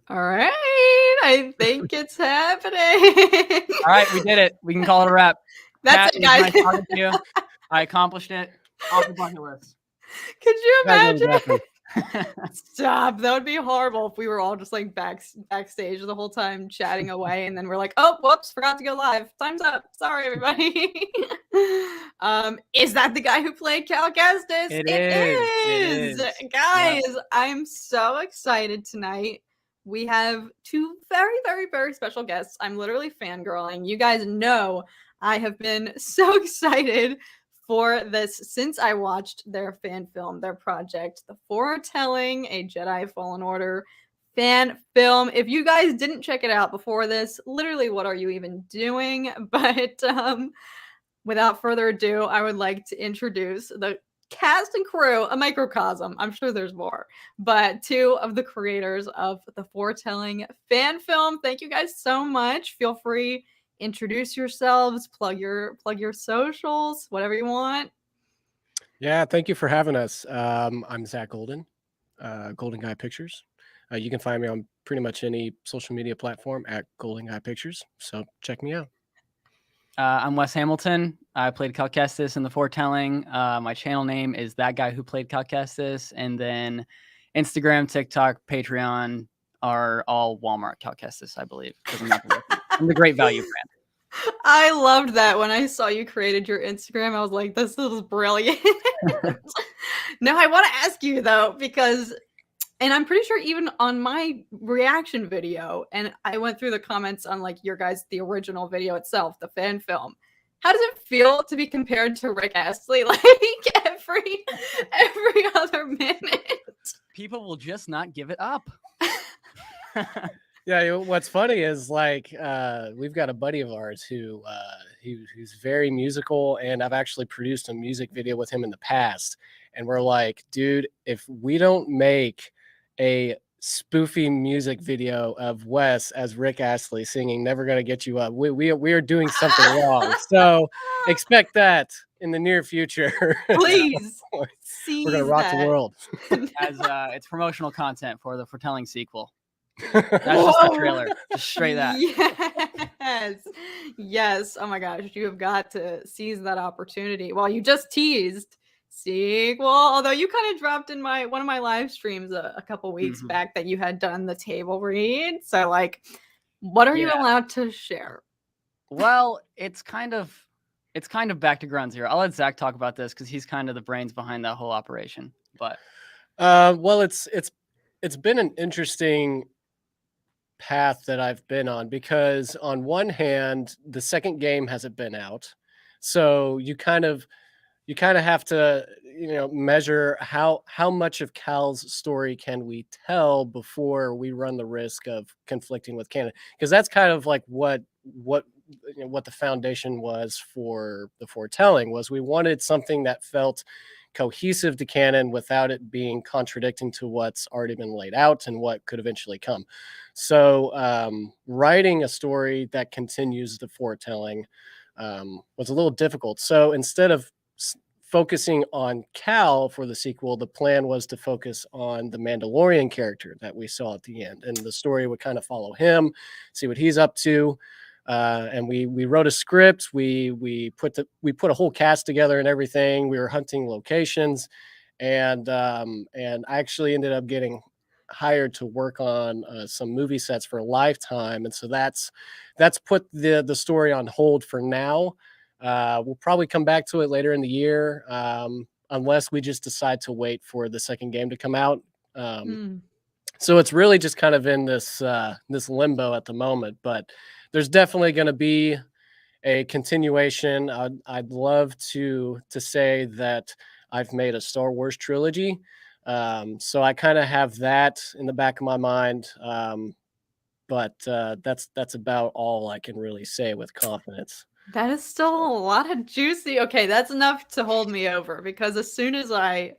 All right. I think it's happening. All right, we did it. We can call it a wrap. That's Kat, it, it was guys. nice talking to you. I accomplished it. Off the bucket list. Could you That was imagine? awesome. Stop. That would be horrible if we were all just like backstage the whole time chatting away, and then we're like, oh, whoops, forgot to go live. Time's up. Sorry, everybody. Is that the guy who played Cal Kestis? It is. is. Guys, Yep. I'm so excited tonight. We have two very, very, very special guests. I'm literally fangirling. You guys know I have been so excited for this since I watched their fan film, their project, The Foretelling, a Jedi Fallen Order fan film. If you guys didn't check it out before this, literally, what are you even doing? But without further ado, I would like to introduce the cast and crew, a microcosm. I'm sure there's more, but two of the creators of the Foretelling fan film. Thank you guys so much. Feel free, introduce yourselves, plug your socials, whatever you want. Yeah, thank you for having us. I'm Zach Golden, Golden Guy Pictures. You can find me on pretty much any social media platform at Golden Guy Pictures. So check me out. I'm Wes Hamilton. I played Cal Kestis in The Foretelling. My channel name is That Guy Who Played Cal Kestis. And then Instagram, TikTok, Patreon are all Walmart Cal Kestis, I believe. I'm the Great Value brand. I loved that when I saw you created your Instagram. I was like, this is brilliant. Now, I want to ask you, though, because, and I'm pretty sure even on my reaction video, and I went through the comments on like your guys, the original video itself, the fan film. How does it feel to be compared to Rick Astley like every other minute? People will just not give it up. Yeah, what's funny is like we've got a buddy of ours who's very musical, and I've actually produced a music video with him in the past. And we're like, dude, if we don't make a spoofy music video of Wes as Rick Astley singing "Never Gonna Get You Up," we are doing something wrong. So expect that in the near future. Please, we're gonna rock the world. As it's promotional content for the Foretelling sequel. That's just the trailer. Just straight that. Yes. Oh my gosh, you have got to seize that opportunity. Well, you just teased sequel, although you kind of dropped in one of my live streams a couple weeks back that you had done the table read. So, like, what are you allowed to share? Well, it's kind of back to ground zero. I'll let Zach talk about this because he's kind of the brains behind that whole operation. But well, it's been an interesting path that I've been on, because on one hand, the second game hasn't been out, so you kind of have to measure how much of Cal's story can we tell before we run the risk of conflicting with canon, because that's kind of like what the foundation was for the Foretelling. Was we wanted something that felt cohesive to canon without it being contradicting to what's already been laid out and what could eventually come. So writing a story that continues the Foretelling was a little difficult. So instead of focusing on Cal for the sequel, the plan was to focus on the Mandalorian character that we saw at the end, and the story would kind of follow him, see what he's up to. And we wrote a script. We put a whole cast together and everything. We were hunting locations, and I actually ended up getting hired to work on some movie sets for Lifetime, and so that's put the story on hold for now. We'll probably come back to it later in the year, unless we just decide to wait for the second game to come out. So it's really just kind of in this limbo at the moment, but there's definitely going to be a continuation. I'd love to say that I've made a Star Wars trilogy. So I kind of have that in the back of my mind. But that's about all I can really say with confidence. That is still a lot of juicy. Okay, that's enough to hold me over, because as soon as I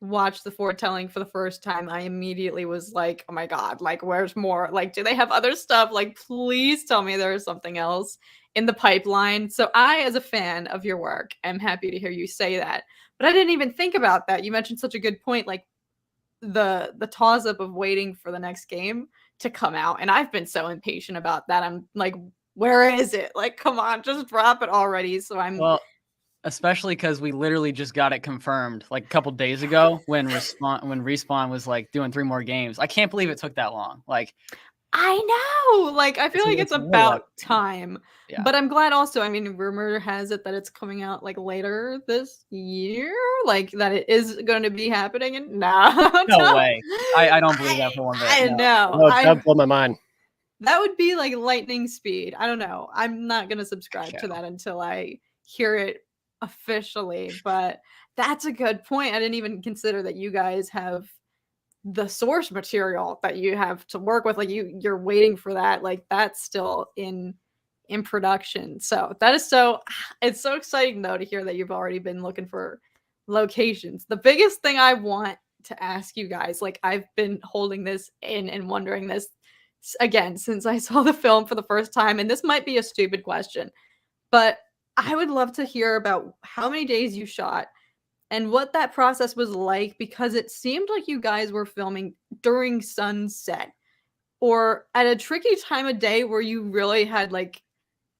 watched the Foretelling for the first time, I immediately was like, oh my God, like, where's more? Like, do they have other stuff? Like, please tell me there is something else in the pipeline. So I, as a fan of your work, am happy to hear you say that. But I didn't even think about that. You mentioned such a good point. Like, the toss up of waiting for the next game to come out, and I've been so impatient about that. I'm like, where is it? Like, come on, just drop it already. So I'm Well, especially because we literally just got it confirmed like a couple days ago when Respawn was like doing 3 more games. I can't believe it took that long. Like, I know, like, I feel like it's a little about upsetting. time. Yeah. But I'm glad also, I mean, rumor has it that it's coming out like later this year, like that it is going to be happening. And No way. I don't believe that for one bit. I No. know. No, that blew my mind. That would be like lightning speed. I don't know. I'm not going to subscribe to Yeah. that until I hear it officially. But that's a good point. I didn't even consider that you guys have the source material that you have to work with. Like you're waiting for that. Like that's still in production. So that is it's so exciting though to hear that you've already been looking for locations. The biggest thing I want to ask you guys, like I've been holding this in and wondering this again since I saw the film for the first time, and this might be a stupid question, but I would love to hear about how many days you shot and what that process was like, because it seemed like you guys were filming during sunset or at a tricky time of day where you really had like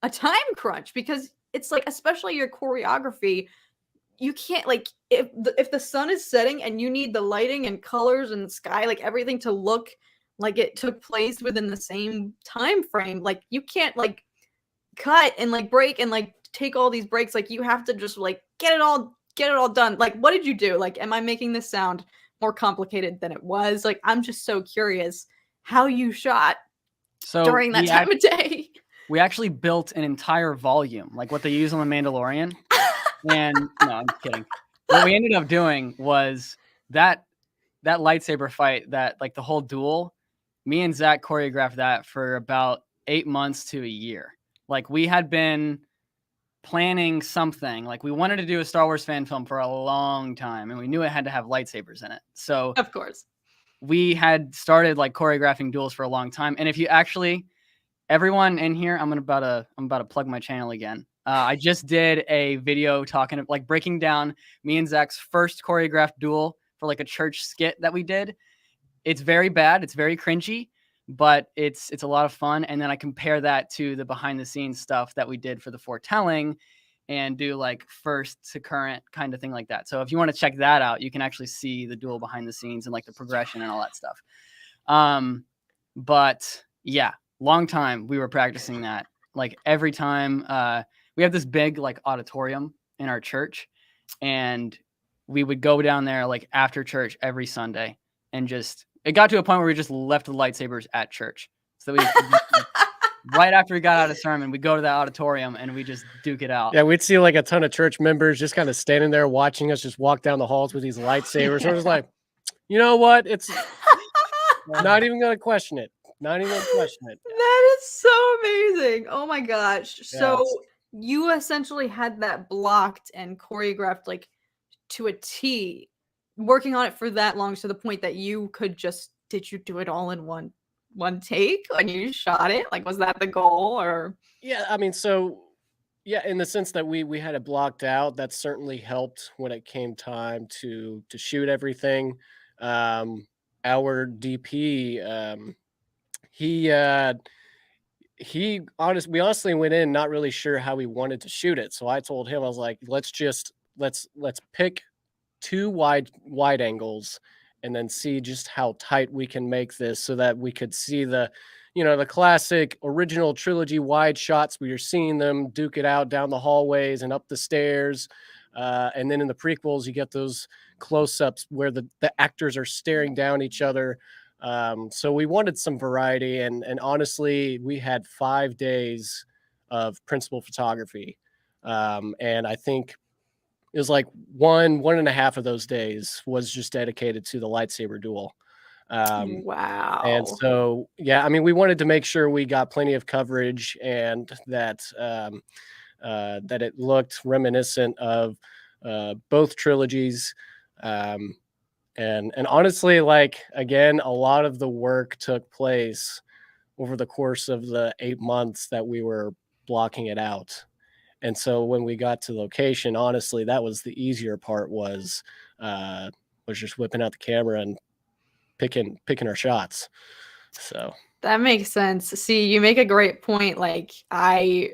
a time crunch, because it's like, especially your choreography, you can't like if the sun is setting and you need the lighting and colors and the sky, like everything to look like it took place within the same time frame, like you can't like cut and like break and like take all these breaks. Like you have to just like get it all done. Like what did you do? Like, am I making this sound more complicated than it was? Like I'm just so curious how you shot during that time of day. We actually built an entire volume, like what they use on The Mandalorian. And no, I'm kidding. What we ended up doing was that lightsaber fight, that like the whole duel, me and Zach choreographed that for about 8 months to a year. Like we had been planning something. Like we wanted to do a Star Wars fan film for a long time, and we knew it had to have lightsabers in it. So of course, we had started like choreographing duels for a long time. And if you actually, everyone in here, I'm about to plug my channel again. I just did a video talking, like breaking down me and Zach's first choreographed duel for like a church skit that we did. It's very bad. It's very cringy, but it's a lot of fun. And then I compare that to the behind the scenes stuff that we did for the Foretelling and do like first to current kind of thing like that. So if you want to check that out, you can actually see the duel behind the scenes and like the progression and all that stuff. But yeah, long time we were practicing that. Like every time, we have this big like auditorium in our church, and we would go down there like after church every Sunday, and just it got to a point where we just left the lightsabers at church. So we right after we got out of sermon, we go to the auditorium and we just duke it out. Yeah, we'd see like a ton of church members just kind of standing there watching us just walk down the halls with these lightsabers. We're just like, you know what? It's not even going to question it. Not even going to question it. That is so amazing. Oh my gosh. Yes. So you essentially had that blocked and choreographed like to a T, working on it for that long, to the point that you could just, did you do it all in one take when you shot it? Like, was that the goal? Or yeah, I mean, so yeah, in the sense that we had it blocked out, that certainly helped when it came time to shoot everything. Our DP, we honestly went in not really sure how we wanted to shoot it. So I told him, I was like, let's pick 2 wide angles and then see just how tight we can make this so that we could see the classic original trilogy wide shots where you're seeing them duke it out down the hallways and up the stairs. And then in the prequels, you get those close-ups where the actors are staring down each other. So we wanted some variety, and honestly, we had 5 days of principal photography. And I think it was like one and a half of those days was just dedicated to the lightsaber duel. wow. And so, yeah, I mean, we wanted to make sure we got plenty of coverage and that it looked reminiscent of both trilogies. And honestly, like, again, a lot of the work took place over the course of the 8 months that we were blocking it out. And so when we got to location, honestly, that was the easier part, was just whipping out the camera and picking our shots. So that makes sense. See, you make a great point. Like, I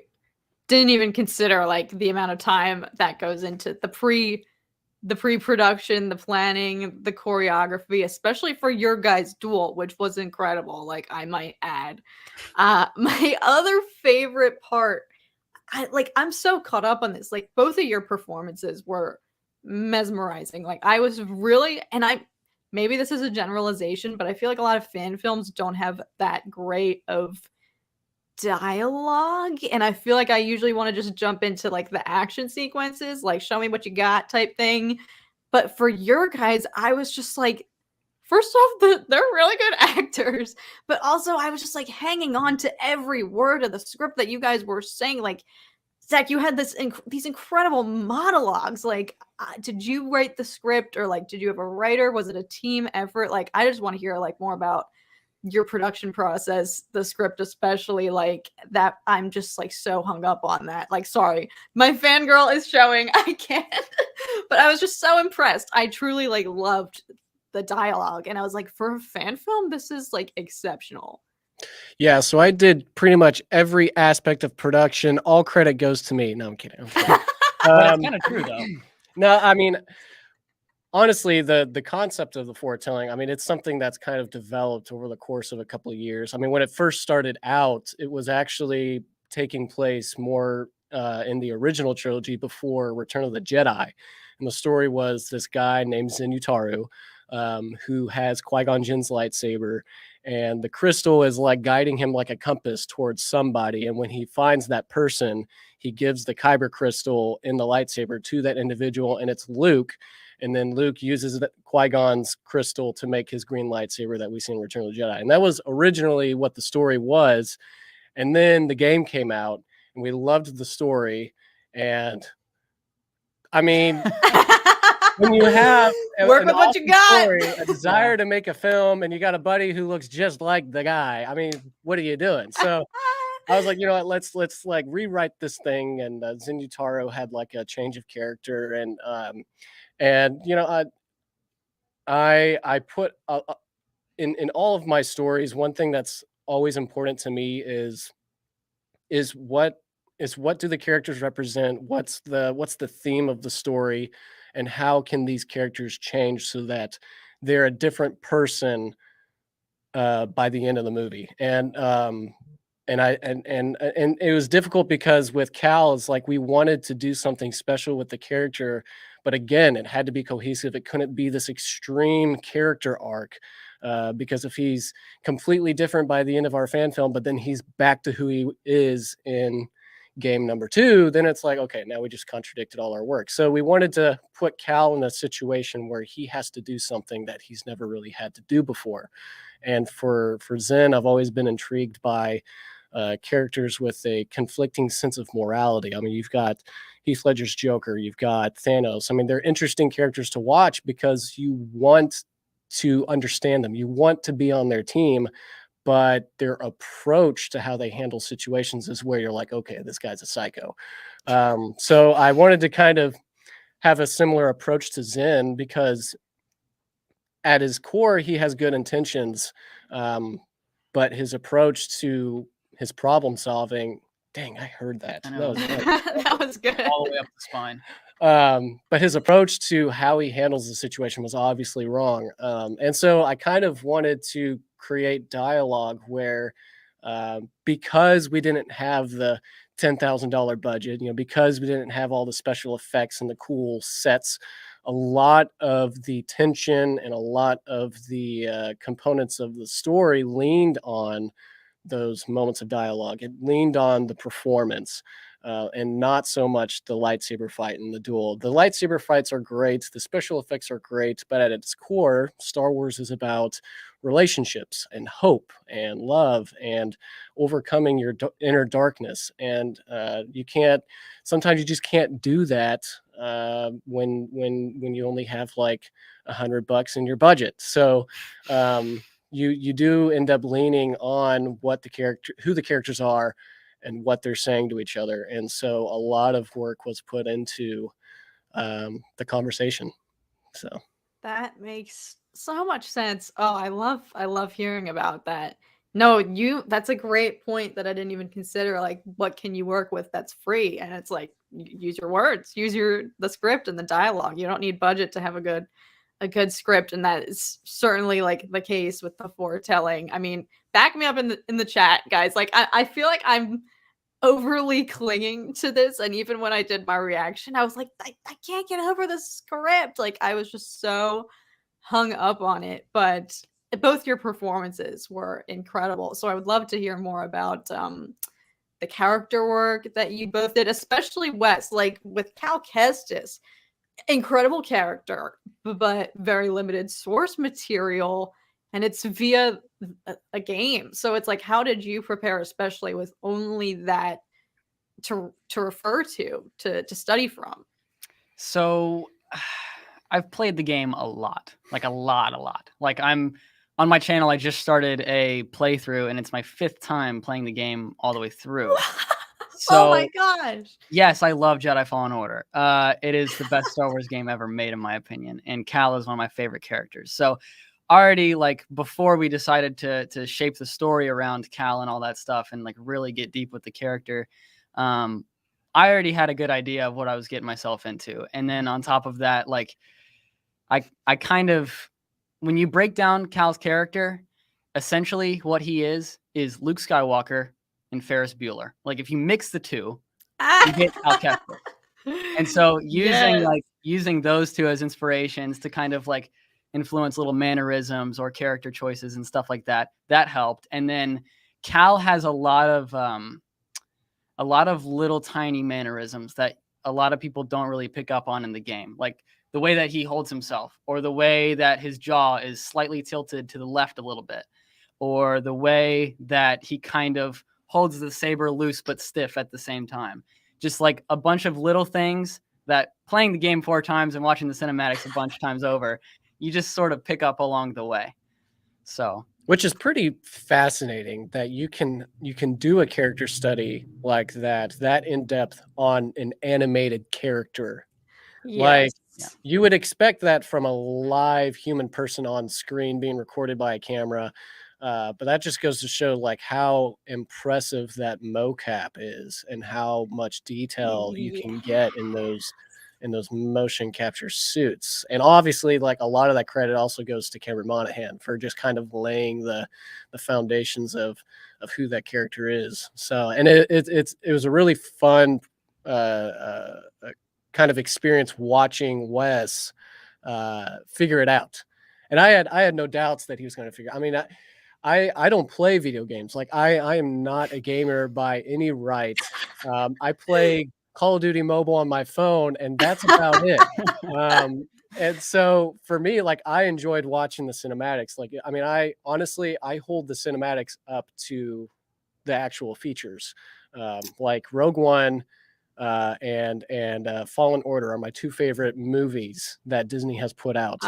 didn't even consider like the amount of time that goes into the pre-production, the planning, the choreography, especially for your guys' duel, which was incredible, like I might add. My other favorite part, I'm so caught up on this. Like, both of your performances were mesmerizing. Like, I was really, and maybe this is a generalization, but I feel like a lot of fan films don't have that great of dialogue, and I feel like I usually want to just jump into like the action sequences, like show me what you got type thing. But for your guys, I was just like, first off, they're really good actors, but also I was just like hanging on to every word of the script that you guys were saying. Like, Zach, you had these incredible monologues. Like, did you write the script, or like, did you have a writer? Was it a team effort? Like, I just want to hear like more about your production process, the script especially, like that. I'm just like so hung up on that. Like, sorry, my fangirl is showing. I can't. But I was just so impressed. I truly like loved the dialogue, and I was like, for a fan film, this is like exceptional. yeah, so I did pretty much every aspect of production. All credit goes to me. No, I'm kidding. But it's kind of true though. No, I mean, honestly, the concept of the foretelling, I mean, it's something that's kind of developed over the course of a couple of years. I mean, when it first started out, it was actually taking place more in the original trilogy before Return of the Jedi. And the story was this guy named Zen Utaru, who has Qui-Gon Jinn's lightsaber, and the crystal is like guiding him like a compass towards somebody. And when he finds that person, he gives the Kyber crystal in the lightsaber to that individual, and it's Luke. And then Luke uses Qui-Gon's crystal to make his green lightsaber that we see in Return of the Jedi. And that was originally what the story was. And then the game came out, and we loved the story. And I mean, when you have work with what you got, story, a desire to make a film, and you got a buddy who looks just like the guy, I mean, what are you doing? So I was like, you know what, let's like rewrite this thing. And Zen Utaru had like a change of character, and you know, I put in all of my stories, one thing that's always important to me is what do the characters represent? What's the theme of the story, and how can these characters change so that they're a different person by the end of the movie? And it was difficult because with Cal, it's like we wanted to do something special with the character, but again, it had to be cohesive. It couldn't be this extreme character arc, because if he's completely different by the end of our fan film, but then he's back to who he is in game number 2, then it's like, okay, now we just contradicted all our work. So we wanted to put Cal in a situation where he has to do something that he's never really had to do before. And for Zen, I've always been intrigued by characters with a conflicting sense of morality. I mean, you've got Heath Ledger's Joker, you've got Thanos. I mean, they're interesting characters to watch because you want to understand them. You want to be on their team, but their approach to how they handle situations is where you're like, okay, this guy's a psycho. So I wanted to kind of have a similar approach to Zen, because at his core, he has good intentions, but his approach to his problem solving, dang, I heard that. I know. That was good. All the way up the spine. But his approach to how he handles the situation was obviously wrong. And so I kind of wanted to create dialogue where, because we didn't have the $10,000 budget, you know, because we didn't have all the special effects and the cool sets, a lot of the tension and a lot of the components of the story leaned on those moments of dialogue. It leaned on the performance, and not so much the lightsaber fight and the duel. The lightsaber fights are great, the special effects are great, but at its core, Star Wars is about relationships and hope and love and overcoming your inner darkness. And sometimes you just can't do that when you only have like $100 in your budget. So you do end up leaning on who the characters are and what they're saying to each other. And so a lot of work was put into the conversation. So that makes so much sense. Oh, I love hearing about that. No, that's a great point that I didn't even consider. Like, what can you work with that's free? And it's like, use your words, use the script and the dialogue. You don't need budget to have a good script, and that is certainly like the case with the foretelling. I mean, back me up in the chat, guys. Like, I feel like I'm overly clinging to this, and even when I did my reaction, I was like, I can't get over the script. Like, I was just so hung up on it. But both your performances were incredible, so I would love to hear more about the character work that you both did, especially Wes. Like with Cal Kestis, incredible character, but very limited source material, and it's via a game. So it's like, how did you prepare, especially with only that to refer to study from? So I've played the game a lot. Like I'm on my channel, I just started a playthrough, and it's my 5th time playing the game all the way through. Oh my gosh. Yes, I love Jedi Fallen Order. It is the best Star Wars game ever made, in my opinion. And Cal is one of my favorite characters. So already, like, before we decided to shape the story around Cal and all that stuff and like really get deep with the character, I already had a good idea of what I was getting myself into. And then on top of that, like, I kind of, when you break down Cal's character, essentially what he is Luke Skywalker and Ferris Bueller. Like, if you mix the two, you get Cal Kestis. And so using those two as inspirations to kind of like influence little mannerisms or character choices and stuff like that, that helped. And then Cal has a lot of little tiny mannerisms that a lot of people don't really pick up on in the game. Like the way that he holds himself, or the way that his jaw is slightly tilted to the left a little bit, or the way that he kind of holds the saber loose but stiff at the same time. Just like a bunch of little things that, playing the game 4 times and watching the cinematics a bunch of times over, you just sort of pick up along the way. So, which is pretty fascinating that you can do a character study like that in depth on an animated character. Yes. Like, you would expect that from a live human person on screen being recorded by a camera. But that just goes to show like how impressive that mocap is and how much detail you can get in those motion capture suits. And obviously, like, a lot of that credit also goes to Cameron Monaghan for just kind of laying the foundations of who that character is. So, and it was a really fun kind of experience watching Wes figure it out. And I had no doubts that he was going to figure. I mean, I don't play video games. Like, I am not a gamer by any right. I play Call of Duty Mobile on my phone, and that's about it. And so for me, like, I enjoyed watching the cinematics. Like, I mean, I honestly hold the cinematics up to the actual features. Like Rogue One and Fallen Order are my 2 favorite movies that Disney has put out.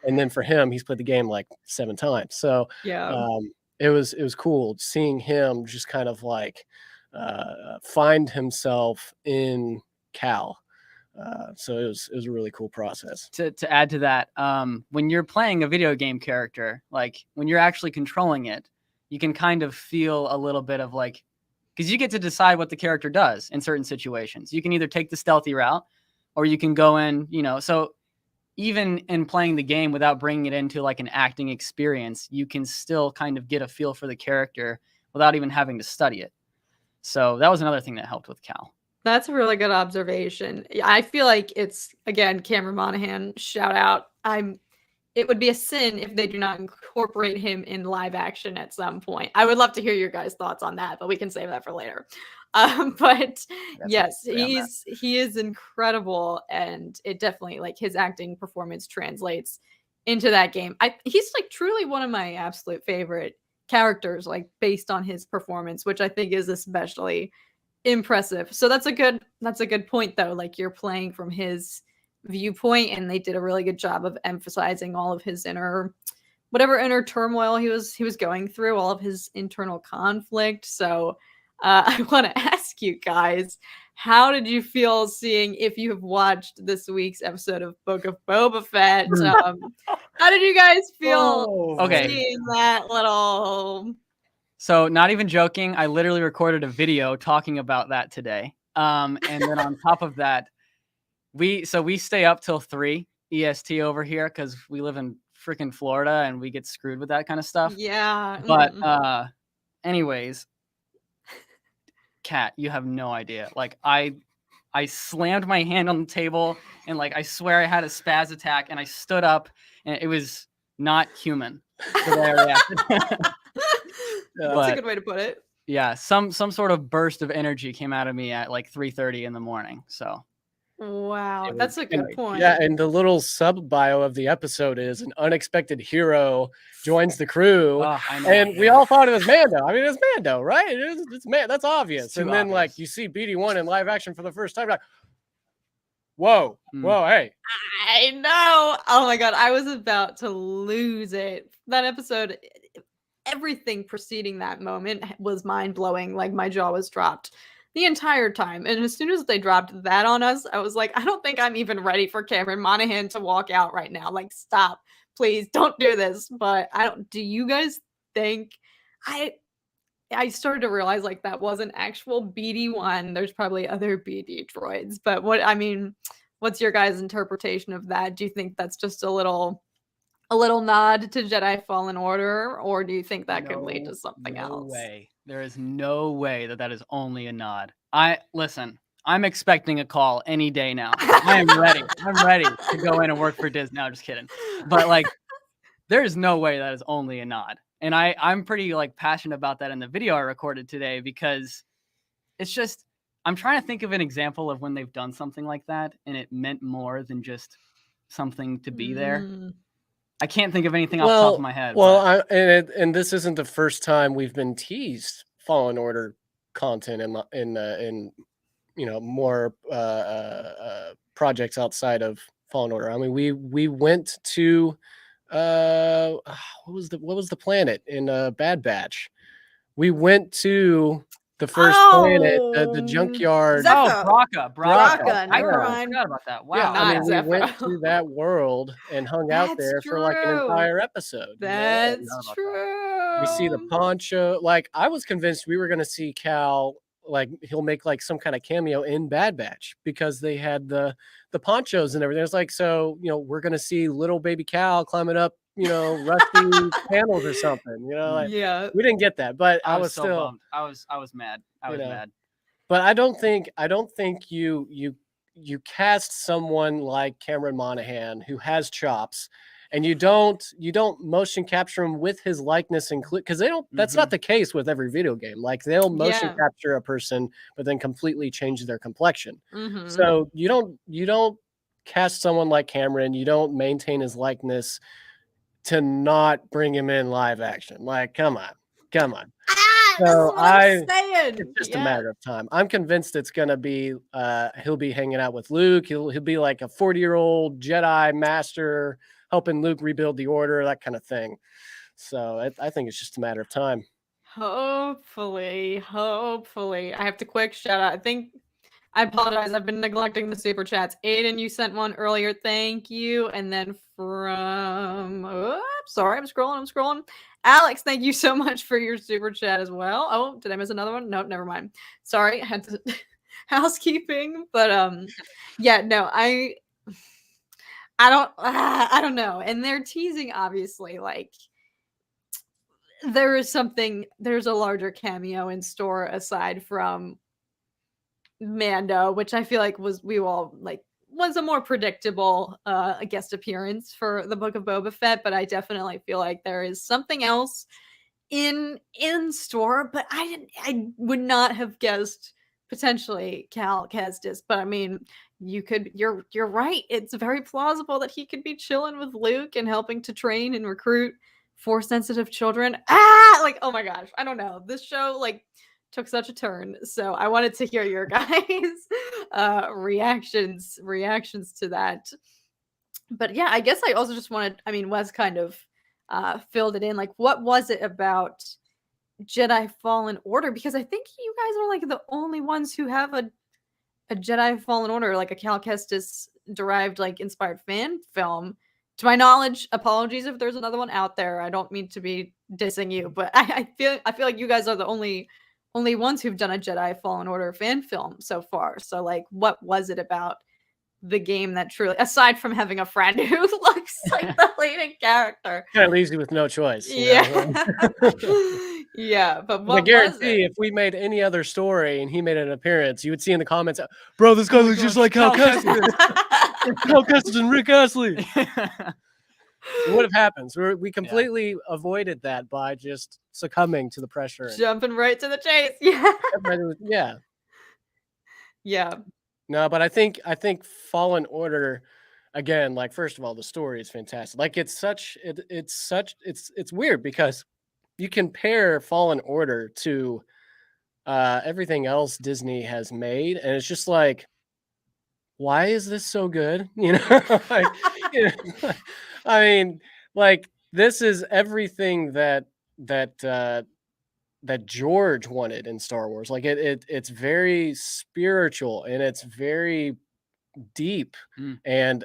And then for him, he's played the game like 7 times. So it was cool seeing him just kind of like find himself in Cal. So it was a really cool process. To add to that, when you're playing a video game character, like when you're actually controlling it, you can kind of feel a little bit of like, because you get to decide what the character does in certain situations. You can either take the stealthy route, or you can go in, so even in playing the game without bringing it into like an acting experience, you can still kind of get a feel for the character without even having to study it. So that was another thing that helped with Cal. That's a really good observation. I feel like it's, again, Cameron Monaghan, shout out. It would be a sin if they do not incorporate him in live action at some point. I would love to hear your guys' thoughts on that, but we can save that for later. But yes, he is incredible, and it definitely, like, his acting performance translates into that game. He's like truly one of my absolute favorite characters, like, based on his performance, which I think is especially impressive. So that's a good point, though. Like, you're playing from his viewpoint, and they did a really good job of emphasizing all of his inner turmoil he was going through, all of his internal conflict. So I want to ask you guys, how did you feel seeing, if you have watched this week's episode of Book of Boba Fett, How did you guys feel Okay. seeing that little? So not even joking, I literally recorded a video talking about that today. And then on top of that, we stay up till 3 EST over here because we live in freaking Florida and we get screwed with that kind of stuff. Yeah. But anyways, Kat, you have no idea. Like I slammed my hand on the table and like I swear I had a spaz attack and I stood up and it was not human the way I reacted. That's a good way to put it. Yeah, some sort of burst of energy came out of me at like 3:30 in the morning. So wow, that's a good point. Yeah, and the little sub bio of the episode is an unexpected hero joins the crew, and we all thought it was Mando. I mean, it's Mando, right? It's man. That's obvious. And then like you see BD1 in live action for the first time, like, whoa, hey. I know. Oh my god, I was about to lose it. That episode, everything preceding that moment was mind blowing. Like my jaw was dropped the entire time. And as soon as they dropped that on us, I was like, I don't think I'm even ready for Cameron Monaghan to walk out right now. Like, stop, please don't do this. But do you guys think I started to realize like that was an actual BD1. There's probably other BD droids, but what's your guys' interpretation of that? Do you think that's just a little nod to Jedi Fallen Order, or do you think that could lead to something else? No way. There is no way that is only a nod. Listen, I'm expecting a call any day now. I am ready. I'm ready to go in and work for Disney. No, just kidding. But like, there is no way that is only a nod. And I'm pretty like passionate about that in the video I recorded today because it's just, I'm trying to think of an example of when they've done something like that and it meant more than just something to be there. I can't think of anything off the top of my head. Well, and this isn't the first time we've been teased Fallen Order content in more projects outside of Fallen Order. I mean, we went to what was the planet in Bad Batch? We went to the first planet, the junkyard. Bracca. I forgot about that. Wow. Yeah, I mean, we went to that world and hung out there for like an entire episode. That's true. We see the poncho. Like, I was convinced we were going to see Cal, like he'll make like some kind of cameo in Bad Batch because they had the ponchos and everything. It's like, so, we're going to see little baby Cal climbing up, rusty panels or something, like, yeah, we didn't get that, but I was so still bummed. I was mad. I was mad. But I don't think you cast someone like Cameron Monaghan who has chops, and you don't motion capture him with his likeness include, because they don't. That's not the case with every video game. Like, they'll motion capture a person, but then completely change their complexion. So you don't cast someone like Cameron. You don't maintain his likeness to not bring him in live action. Like, come on. So it's just a matter of time. I'm convinced it's gonna be he'll be hanging out with Luke. He'll be like a 40-year-old Jedi master helping Luke rebuild the order, that kind of thing. So I think it's just a matter of time. Hopefully. I have to quick shout out. I apologize. I've been neglecting the super chats. Aden, you sent one earlier. Thank you. And then from sorry, I'm scrolling. Alex, thank you so much for your super chat as well. Oh, did I miss another one? No, never mind. Sorry, I had to housekeeping. But no, I don't know. And they're teasing, obviously, like there's a larger cameo in store aside from Mando, which I feel like was a more predictable guest appearance for the Book of Boba Fett, but I definitely feel like there is something else in store. But I would not have guessed potentially Cal Kestis, but I mean, you're right. It's very plausible that he could be chilling with Luke and helping to train and recruit Force sensitive children. Like, oh my gosh, I don't know. This show took such a turn, so I wanted to hear your guys' reactions to that. But yeah, I guess I also just wanted, Wes kind of filled it in. Like, what was it about Jedi Fallen Order? Because I think you guys are like the only ones who have a Jedi Fallen Order, like a Cal Kestis derived, like, inspired fan film to my knowledge, apologies if there's another one out there. I don't mean to be dissing you, but I feel like you guys are the only ones who've done a Jedi Fallen Order fan film so far. So like, what was it about the game that truly, aside from having a friend who looks like the leading character, Kind of leaves you with no choice. yeah. Yeah, but what I guarantee was if we made any other story and he made an appearance, you would see in the comments, bro, this guy Oh my looks just gosh, like Cal Cal Kestis. Cal Kestis and Rick Astley. What have happened? So we completely avoided that by just succumbing to the pressure. Jumping right to the chase. Yeah. Yeah. Yeah. No, but I think Fallen Order, again, like, first of all, the story is fantastic. Like, it's weird because you compare Fallen Order to everything else Disney has made, and it's just like, why is this so good? You know, like, you know, I mean, like, this is everything that George wanted in Star Wars. Like, it's very spiritual and it's very deep and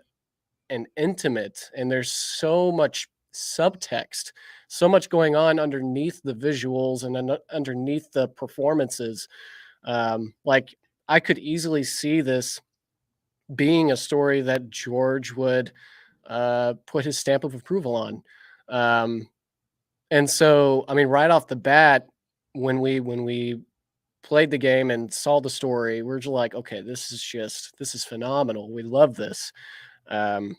intimate, and there's so much subtext, so much going on underneath the visuals and underneath the performances. Like, I could easily see this being a story that George would put his stamp of approval on. And so, I mean, right off the bat, when we played the game and saw the story, we're just like, okay, this is phenomenal. We love this. And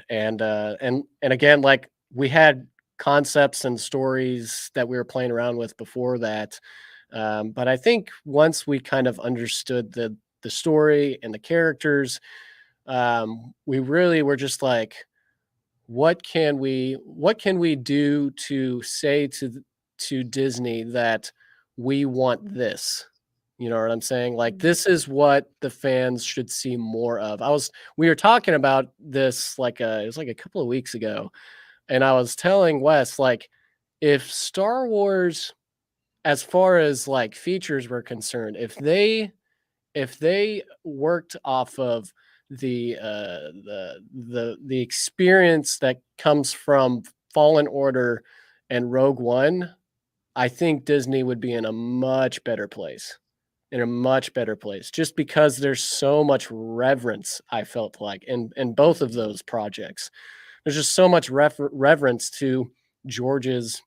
again, like, we had concepts and stories that we were playing around with before that. But I think once we kind of understood the story and the characters, we really were just like, what can we do to say to Disney that we want this? You know what I'm saying? Like, this is what the fans should see more of. We were talking about this it was like a couple of weeks ago, and I was telling Wes, like, if Star Wars, as far as like features were concerned, if they worked off of the experience that comes from Fallen Order and Rogue One, I think Disney would be in a much better place. Just because there's so much reverence, I felt like, in both of those projects. There's just so much reverence to George's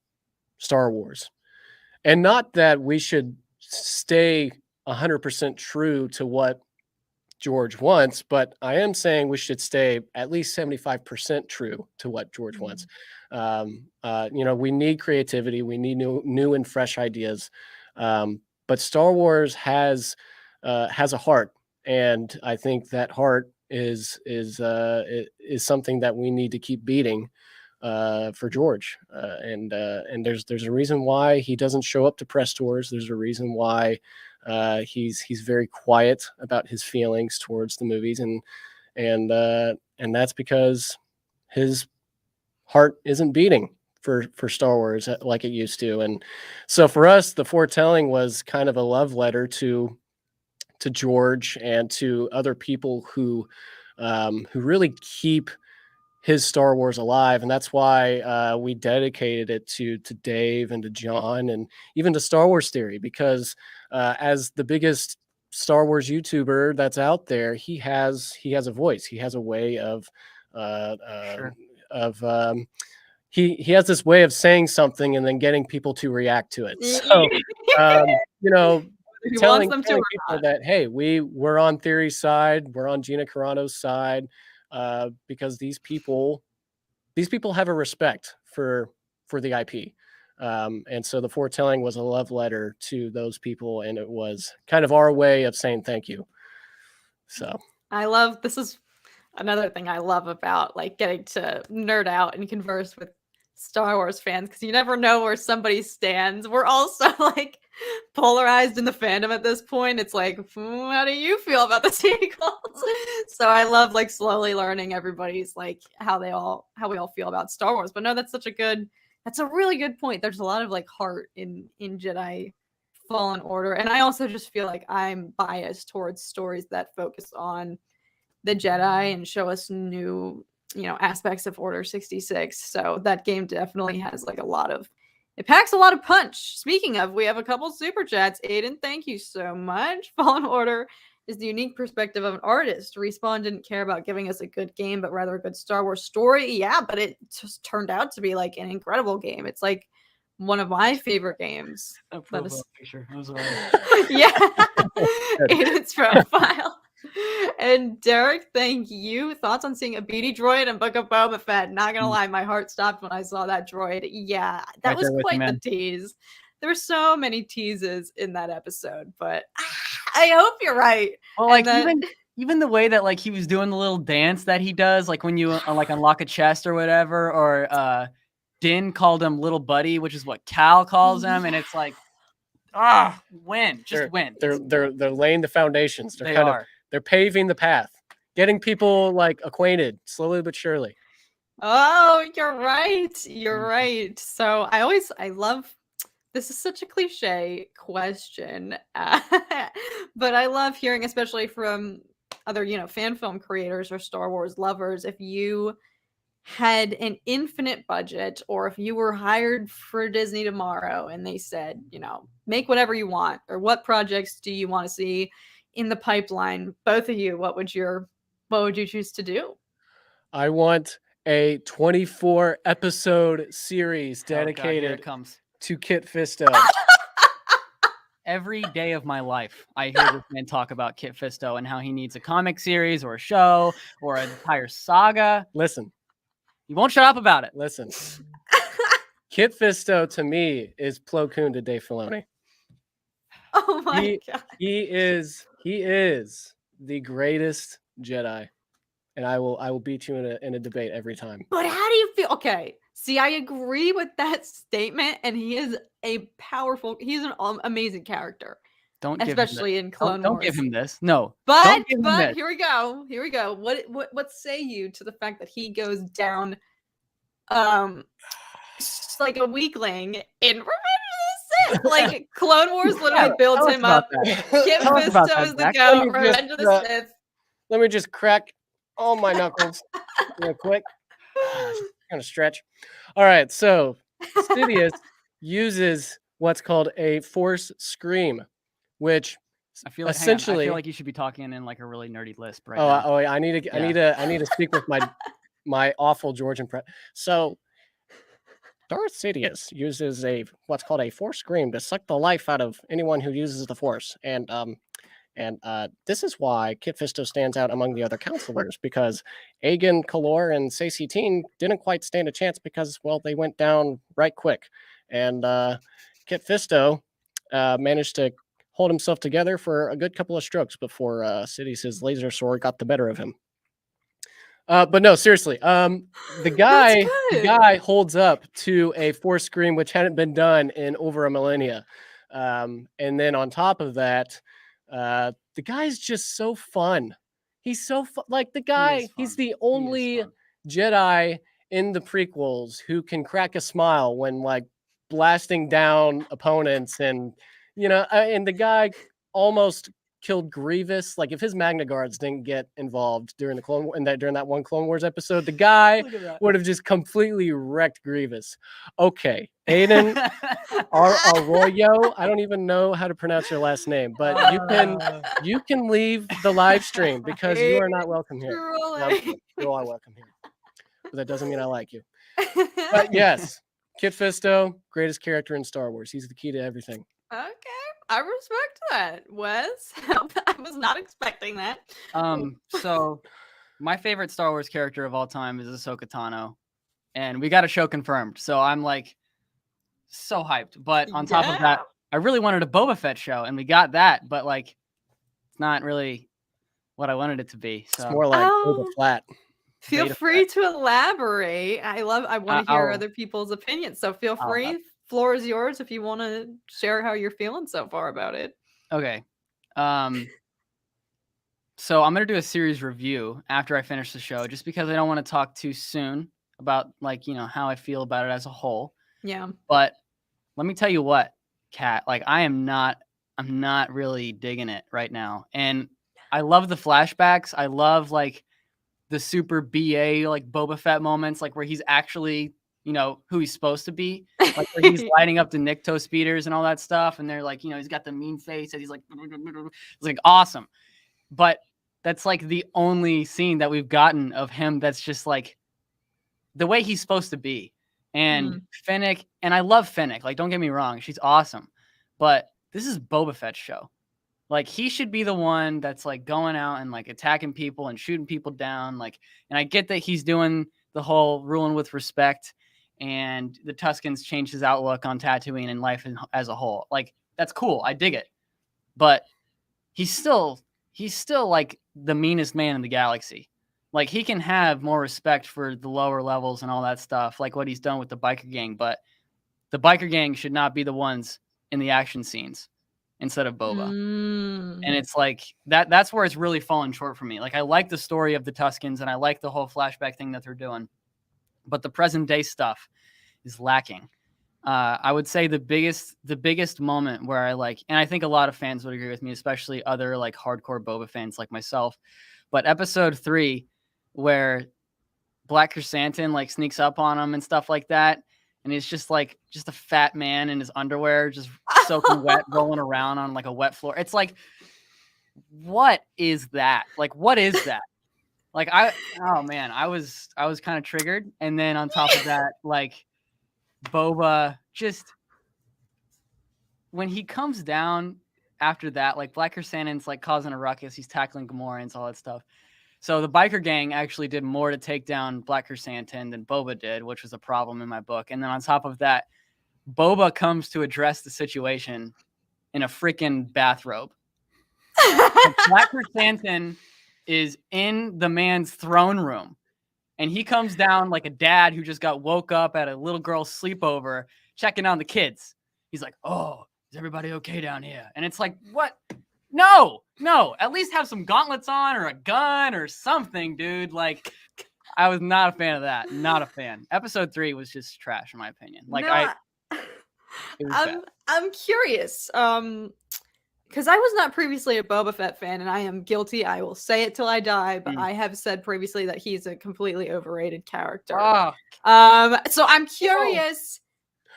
Star Wars. And not that we should stay 100% true to what George wants, but I am saying we should stay at least 75% true to what George wants. You know, we need creativity. We need new and fresh ideas. But Star Wars has a heart, and I think that heart is something that we need to keep beating for George. And there's a reason why he doesn't show up to press tours. There's a reason why he's very quiet about his feelings towards the movies, and that's because his heart isn't beating for Star Wars like it used to. And so for us, the Foretelling was kind of a love letter to George and to other people who really keep his Star Wars alive. And that's why we dedicated it to Dave and to John and even to Star Wars Theory, because as the biggest Star Wars YouTuber that's out there, he has a voice. He has a way of he has this way of saying something and then getting people to react to it. So, you know, telling people that, hey, we're on Theory's side, we're on Gina Carano's side, because these people have a respect for the IP. And so the Foretelling was a love letter to those people, and it was kind of our way of saying thank you. So this is another thing I love about like getting to nerd out and converse with Star Wars fans, because you never know where somebody stands. We're all so like polarized in the fandom at this point. It's like, how do you feel about the sequels? So I love like slowly learning everybody's like how we all feel about Star Wars. But no, that's a really good point. There's a lot of like heart in Jedi Fallen Order, and I also just feel like I'm biased towards stories that focus on the Jedi and show us new aspects of Order 66. So that game definitely has like it packs a lot of punch. Speaking of, we have a couple super chats. Aden, thank you so much. Fallen Order is the unique perspective of an artist. Respawn didn't care about giving us a good game, but rather a good Star Wars story. Yeah, but it just turned out to be like an incredible game. It's like one of my favorite games. That profile picture. That was yeah. Aden's profile. And Derek, thank you. Thoughts on seeing a BD droid in Book of Boba Fett? Not gonna lie, my heart stopped when I saw that droid. Yeah, that Right was there with quite you, the man. tease. There were so many teases in that episode, but I hope you're right. Well, like even the way that like he was doing the little dance that he does, like when you like unlock a chest or whatever, or Din called him little buddy, which is what Cal calls him, and it's like, win. They're laying the foundations. They're paving the path, getting people like acquainted slowly but surely. Oh, you're right. You're right. So I love, this is such a cliche question, but I love hearing, especially from other, fan film creators or Star Wars lovers, if you had an infinite budget, or if you were hired for Disney tomorrow and they said, make whatever you want, or what projects do you want to see in the pipeline, both of you, what would you choose to do? I want a 24 episode series dedicated to Kit Fisto. Every day of my life, I hear this man talk about Kit Fisto and how he needs a comic series or a show or an entire saga. Listen. You won't shut up about it. Listen. Kit Fisto, to me, is Plo Koon to Dave Filoni. Oh my God. He is the greatest Jedi. And I will beat you in a debate every time. But how do you feel? Okay. See, I agree with that statement, and he is he's an amazing character. Especially in Clone Wars. Don't give him this. No. But here we go. Here we go. What say you to the fact that he goes down like a weakling in Revenge of the Sith? Like Clone Wars literally builds him up. Kit Fisto is the goat. Revenge of the Sith. Let me just crack all my knuckles real quick. Kind of stretch. All right, so Sidious uses what's called a Force Scream, which I feel like essentially I feel like you should be talking in like a really nerdy lisp right now. I need to speak with my awful Georgian impression. So Darth Sidious uses what's called a Force Scream to suck the life out of anyone who uses the Force, and this is why Kit Fisto stands out among the other counselors, because Agen, Kalor, and Sacy Teen didn't quite stand a chance because, well, they went down right quick. And Kit Fisto managed to hold himself together for a good couple of strokes before Sidious's laser sword got the better of him. But no, seriously, the guy holds up to a Force Scream which hadn't been done in over a millennia. And then on top of that, the guy's just so fun. He's so fun. Like the guy, he's the only Jedi in the prequels who can crack a smile when like blasting down opponents, and and the guy almost killed Grievous. Like if his Magna Guards didn't get involved during during that one Clone Wars episode, the guy would have just completely wrecked Grievous. Okay, Aden Arroyo. I don't even know how to pronounce your last name, but you can leave the live stream because you are not welcome here. You are welcome here, but that doesn't mean I like you. But yes, Kit Fisto, greatest character in Star Wars. He's the key to everything. Okay. I respect that, Wes. I was not expecting that. So my favorite Star Wars character of all time is Ahsoka Tano, and we got a show confirmed. So I'm like so hyped. But on top of that, I really wanted a Boba Fett show, and we got that. But like, it's not really what I wanted it to be. So it's more like Boba Flat. Feel free to elaborate. I want to hear other people's opinions. So feel free. Floor is yours if you want to share how you're feeling so far about it. Okay. So I'm going to do a series review after I finish the show, just because I don't want to talk too soon about like, how I feel about it as a whole. Yeah. But let me tell you what, Kat, like I'm not really digging it right now. And I love the flashbacks. I love like the super BA like Boba Fett moments, like where he's actually, you know, who he's supposed to be, like where he's lighting up the Nikto speeders and all that stuff, and they're like, you know, he's got the mean face and he's like, it's like awesome. But that's like the only scene that we've gotten of him that's just like the way he's supposed to be. And Fennec, and I love Fennec, like don't get me wrong, she's awesome, but this is Boba Fett's show. Like he should be the one that's like going out and like attacking people and shooting people down. Like, and I get that he's doing the whole ruling with respect, and the Tuskens changed his outlook on Tatooine and life as a whole. Like that's cool, I dig it, but he's still like the meanest man in the galaxy. Like he can have more respect for the lower levels and all that stuff, like what he's done with the biker gang, but the biker gang should not be the ones in the action scenes instead of Boba. And it's like that's where it's really fallen short for me. Like I like the story of the Tuskens and I like the whole flashback thing that they're doing, but the present day stuff is lacking. I would say the biggest moment where I like, and I think a lot of fans would agree with me, especially other like hardcore Boba fans like myself, but episode 3 where Black Chrysanthemum like sneaks up on him and stuff like that, and he's just like a fat man in his underwear, just soaking wet, rolling around on like a wet floor. It's like, what is that? Like, what is that? Like, oh man, I was kind of triggered. And then on top of that, like Boba, just when he comes down after that, like Black Chrysanthemum's like causing a ruckus, he's tackling Gamorreans, all that stuff. So the biker gang actually did more to take down Black Chrysanthemum than Boba did, which was a problem in my book. And then on top of that, Boba comes to address the situation in a freaking bathrobe. Black Chrysanthemum is in the man's throne room, and he comes down like a dad who just got woke up at a little girl's sleepover, checking on the kids. He's like, "Oh, is everybody okay down here?" And it's like, what? No, at least have some gauntlets on or a gun or something, dude. Like, I was not a fan of that. Not a fan. Episode 3 was just trash, in my opinion. Like, I'm curious. Because I was not previously a Boba Fett fan, and I am guilty. I will say it till I die, but I have said previously that he's a completely overrated character. So I'm curious,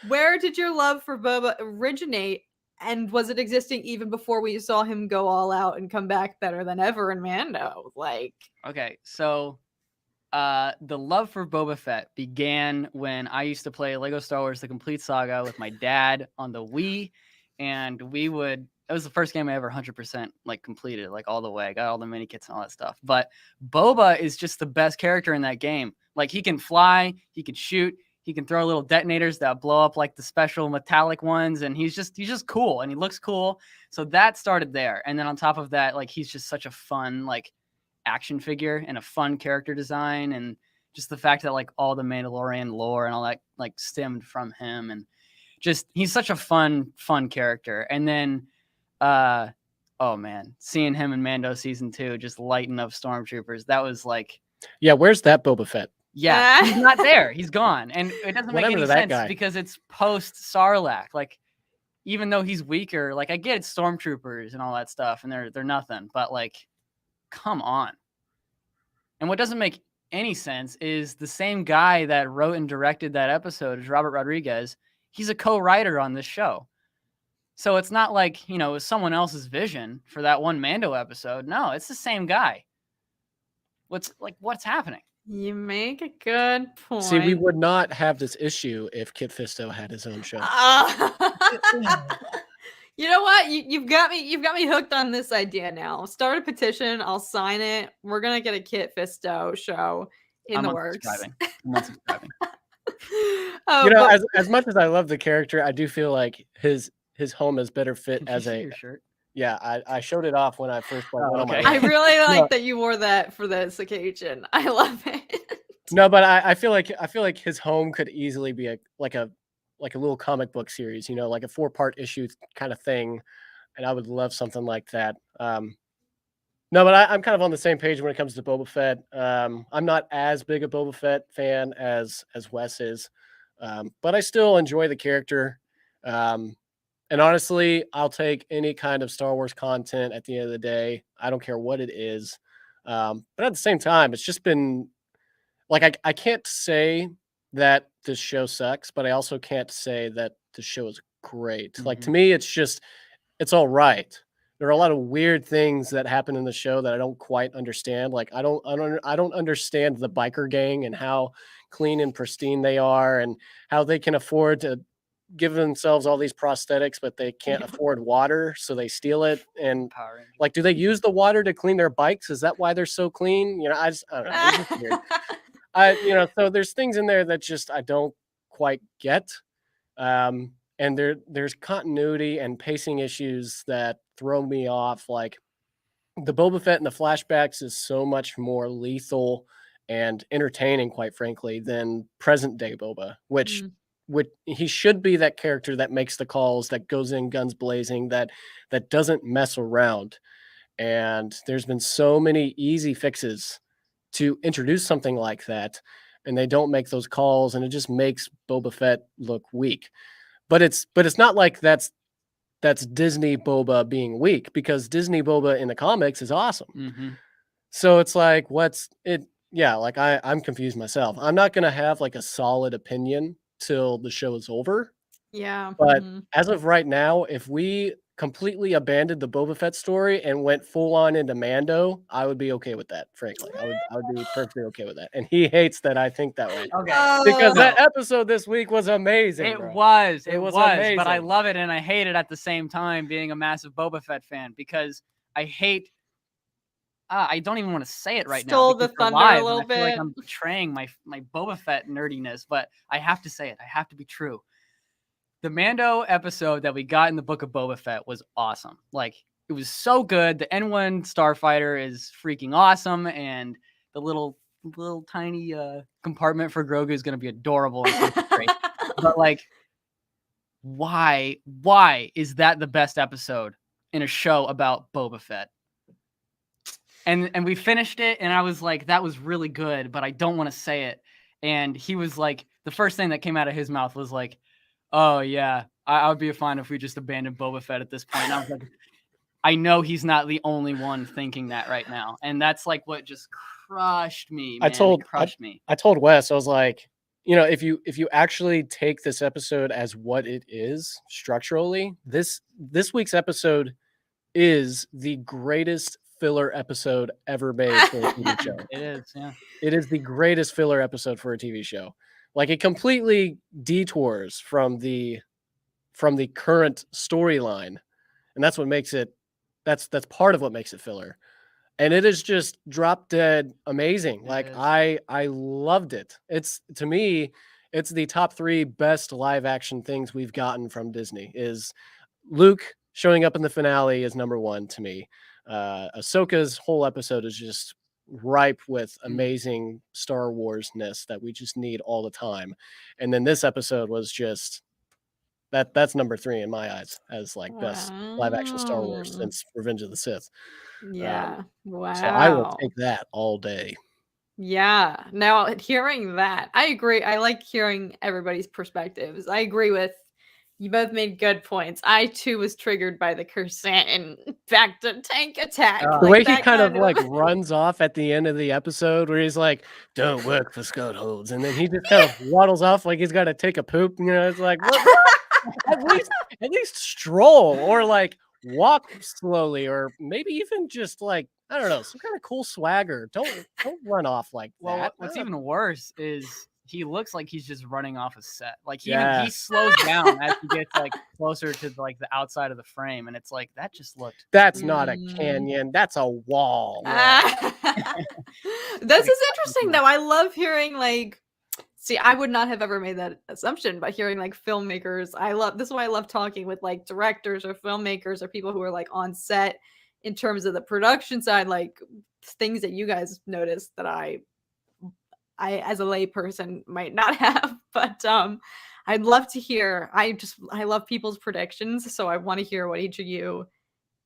where did your love for Boba originate? And was it existing even before we saw him go all out and come back better than ever in Mando? Like, okay, so the love for Boba Fett began when I used to play Lego Star Wars: The Complete Saga with my dad on the Wii, and it was the first game I ever 100% like completed, like all the way. I got all the mini kits and all that stuff. But Boba is just the best character in that game. Like he can fly, he can shoot, he can throw little detonators that blow up like the special metallic ones, and he's just cool and he looks cool. So that started there. And then on top of that, like he's just such a fun like action figure and a fun character design, and just the fact that like all the Mandalorian lore and all that like stemmed from him, and just he's such a fun character. And then oh man, seeing him in Mando season 2 just lighting up stormtroopers, that was like, yeah, where's that Boba Fett? Yeah, he's not there. He's gone. And it doesn't make any sense because it's post Sarlacc. Like, even though he's weaker, like I get it's stormtroopers and all that stuff, and they're nothing, but like, come on. And what doesn't make any sense is the same guy that wrote and directed that episode is Robert Rodriguez. He's a co-writer on this show. So it's not like, you know, it was someone else's vision for that one Mando episode. No, it's the same guy. What's happening? You make a good point. See, we would not have this issue if Kit Fisto had his own show. You know what? You've got me hooked on this idea now. Start a petition. I'll sign it. We're gonna get a Kit Fisto show in the works. I'm not subscribing. You know, as much as I love the character, I do feel like his home is better fit as a shirt. Yeah, I showed it off when I first went on my. I really like that you wore that for this occasion. I love it. No, but I feel like his home could easily be like a little comic book series, you know, like a 4-part issue kind of thing, and I would love something like that. No, but I'm kind of on the same page when it comes to Boba Fett. I'm not as big a Boba Fett fan as Wes is, but I still enjoy the character. And honestly, I'll take any kind of Star Wars content at the end of the day. I don't care what it is. But at the same time, it's just been like I can't say that this show sucks, but I also can't say that the show is great. Like to me, it's all right. There are a lot of weird things that happen in the show that I don't quite understand. Like I don't understand the biker gang and how clean and pristine they are, and how they can afford to give themselves all these prosthetics, but they can't afford water, so they steal it. And like, do they use the water to clean their bikes? Is that why they're so clean? I don't know. It's just weird. So there's things in there that just I don't quite get. And there's continuity and pacing issues that throw me off. Like the Boba Fett in the flashbacks is so much more lethal and entertaining, quite frankly, than present day Boba, which he should be that character that makes the calls, that goes in guns blazing, that doesn't mess around. And there's been so many easy fixes to introduce something like that, and they don't make those calls, and it just makes Boba Fett look weak. But it's not like that's Disney Boba being weak, because Disney Boba in the comics is awesome. So it's like, like I'm confused myself. I'm not gonna have like a solid opinion till the show is over. Yeah. But as of right now, if we completely abandoned the Boba Fett story and went full on into Mando, I would be okay with that, frankly. I would be perfectly okay with that. And he hates that I think that way. Okay. Because that episode this week was amazing. It bro. was amazing. but I love it and I hate it at the same time, being a massive Boba Fett fan, because I hate I don't even want to say it right Stole now. the because we're thunder live, a little and I feel like bit. I'm betraying my Boba Fett nerdiness, but I have to say it. I have to be true. The Mando episode that we got in the Book of Boba Fett was awesome. Like, it was so good. The N1 Starfighter is freaking awesome, and the little tiny compartment for Grogu is going to be adorable. And great. But like, why is that the best episode in a show about Boba Fett? And we finished it, and I was like, that was really good, but I don't want to say it. And he was like, the first thing that came out of his mouth was like, oh yeah, I would be fine if we just abandoned Boba Fett at this point. And I was like, I know he's not the only one thinking that right now, and that's like what just crushed me. Man. I told Wes, I was like, if you actually take this episode as what it is structurally, this week's episode is the greatest filler episode ever made for a TV show. It is, yeah. It is the greatest filler episode for a TV show. Like, it completely detours from the current storyline, and that's what makes it. That's part of what makes it filler, and it is just drop dead amazing. Like, I loved it. To me, it's the top 3 best live action things we've gotten from Disney. Is Luke showing up in the finale is number 1 to me. Ahsoka's whole episode is just ripe with amazing Star Wars-ness that we just need all the time. And then this episode was just that's number 3 in my eyes as like best live action Star Wars since Revenge of the Sith. Yeah. Wow. So I will take that all day. Yeah. Now, hearing that, I agree. I like hearing everybody's perspectives. I agree with you. Both made good points. I too was triggered by the Cursant and back to tank attack. The way he kind of like runs off at the end of the episode, where he's like, "Don't work for Scott Holds," and then he just kind of waddles off like he's got to take a poop. It's like, what? at least stroll, or like walk slowly, or maybe even just like, I don't know, some kind of cool swagger. Don't run off like that. Well, what's even worse is he looks like he's just running off a set. Like he slows down as he gets like closer to like the outside of the frame, and it's like that just looked. That's not a canyon. That's a wall. This is interesting though. I love hearing like. See, I would not have ever made that assumption, but hearing like filmmakers, this is why I love talking with like directors or filmmakers or people who are like on set in terms of the production side, like things that you guys notice that I as a lay person might not have. But I'd love to hear. I love people's predictions, so I want to hear what each of you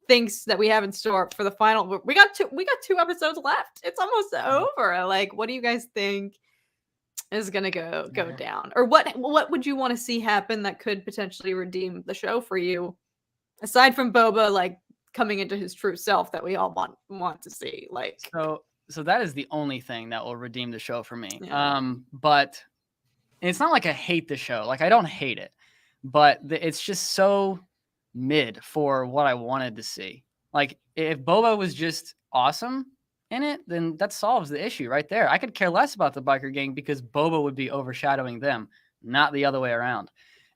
thinks that we have in store for the final. We got 2 episodes left. It's almost over. Like, what do you guys think is gonna go down, or what would you want to see happen that could potentially redeem the show for you, aside from Boba like coming into his true self that we all want to see. Like, so that is the only thing that will redeem the show for me. Yeah. But it's not like I hate the show. Like, I don't hate it, but it's just so mid for what I wanted to see. Like, if Boba was just awesome in it, then that solves the issue right there. I could care less about the biker gang because Boba would be overshadowing them, not the other way around.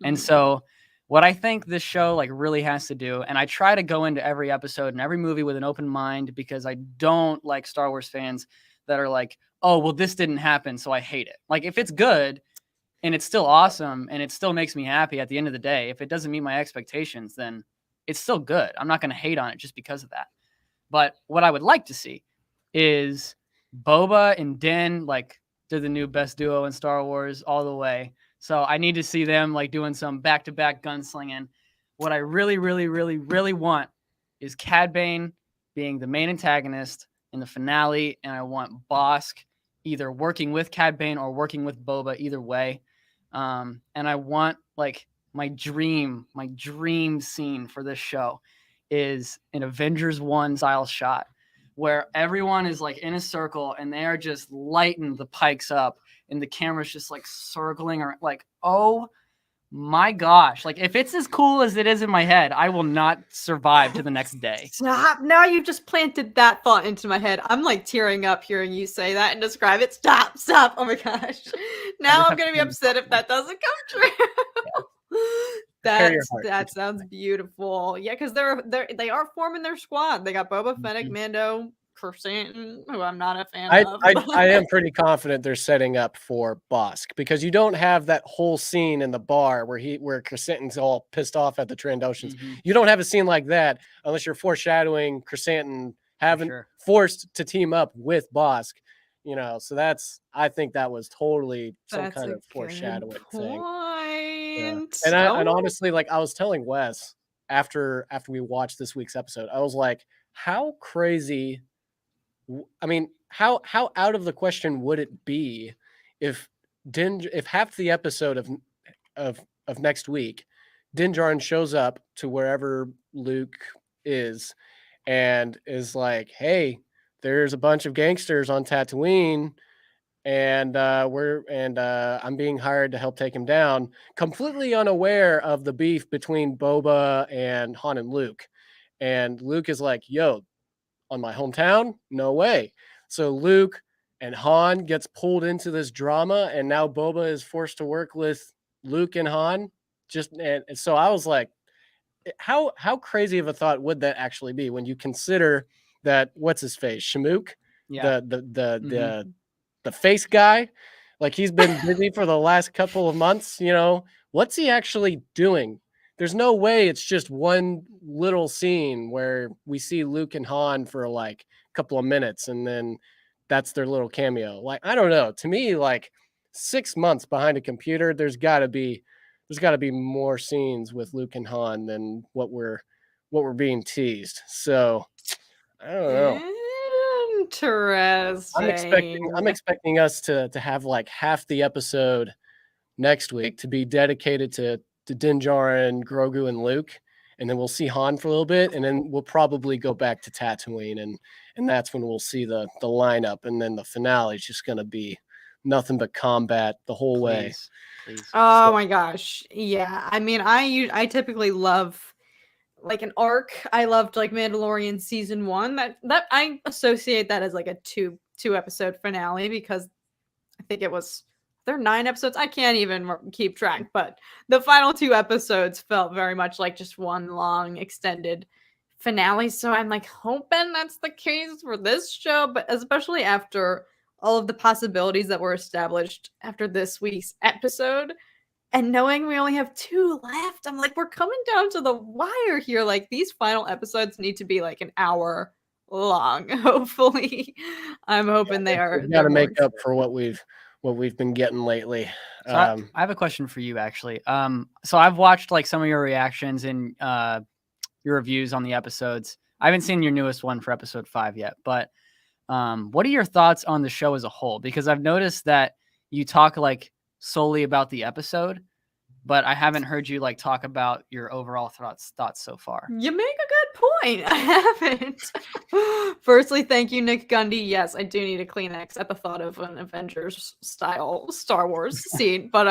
And so what I think this show like really has to do, and I try to go into every episode and every movie with an open mind, because I don't like Star Wars fans that are like, oh, well, this didn't happen, so I hate it. Like, if it's good and it's still awesome and it still makes me happy at the end of the day, if it doesn't meet my expectations, then it's still good. I'm not going to hate on it just because of that. But what I would like to see is Boba and Din, like, they're the new best duo in Star Wars all the way. So I need to see them like doing some back-to-back gunslinging. What I really, really, really, really want is Cad Bane being the main antagonist in the finale, and I want Bossk either working with Cad Bane or working with Boba, either way. And I want like my dream scene for this show is an Avengers 1 style shot where everyone is like in a circle and they are just lighting the pikes up and the camera's just like circling, or like, oh my gosh. Like, if it's as cool as it is in my head, I will not survive to the next day. Stop. Now you've just planted that thought into my head. I'm like tearing up hearing you say that and describe it. Stop. Oh my gosh. Now I'm going to be upset if that doesn't come true. That sounds beautiful. Yeah, because they are forming their squad. They got Boba, Fennec, Mando, Chrysanthemum, who I'm not a fan of. I am pretty confident they're setting up for Bossk, because you don't have that whole scene in the bar where Chrysanthemum's all pissed off at the Trandoshans. You don't have a scene like that unless you're foreshadowing Chrysanthemum having forced to team up with Bossk. You know, so I think that was totally some kind of foreshadowing thing. Yeah. And honestly, like I was telling Wes after we watched this week's episode, I was like, how crazy. I mean, how out of the question would it be if half the episode of next week, Din Djarin shows up to wherever Luke is and is like, hey, there's a bunch of gangsters on Tatooine, and I'm being hired to help take him down, completely unaware of the beef between Boba and Han and Luke. And Luke is like, yo, on my hometown? No way. So Luke and Han gets pulled into this drama, and now Boba is forced to work with Luke and Han. And so I was like, how crazy of a thought would that actually be when you consider that what's his face, Shamook, the face guy, like he's been busy for the last couple of months. You know, what's he actually doing? There's no way it's just one little scene where we see Luke and Han for like a couple of minutes and then that's their little cameo. Like, I don't know. To me, like 6 months behind a computer, there's got to be more scenes with Luke and Han than what we're being teased. So I don't know. Interesting. I'm expecting us to have like half the episode next week to be dedicated to Din Djarin, Grogu, and Luke, and then we'll see Han for a little bit, and then we'll probably go back to Tatooine, and that's when we'll see the lineup, and then the finale is just gonna be nothing but combat the whole way. Please. Oh my gosh, yeah. I mean, I typically love like an arc. I loved like Mandalorian season 1. That I associate that as like a two episode finale, because I think it was. There are 9 episodes. I can't even keep track, but the final 2 episodes felt very much like just one long extended finale. So I'm like hoping that's the case for this show, but especially after all of the possibilities that were established after this week's episode, and knowing we only have 2 left, I'm like, we're coming down to the wire here. Like, these final episodes need to be like an hour long. Hopefully, I'm hoping they are. We've got to make up for what we've been getting lately. So I have a question for you, actually. So I've watched like some of your reactions and your reviews on the episodes. I haven't seen your newest one for episode 5 yet, but what are your thoughts on the show as a whole? Because I've noticed that you talk like solely about the episode, but I haven't heard you like talk about your overall thoughts so far. You make a good point. I haven't. Firstly, thank you, Nic Gundy. Yes, I do need a Kleenex at the thought of an Avengers style Star Wars scene. But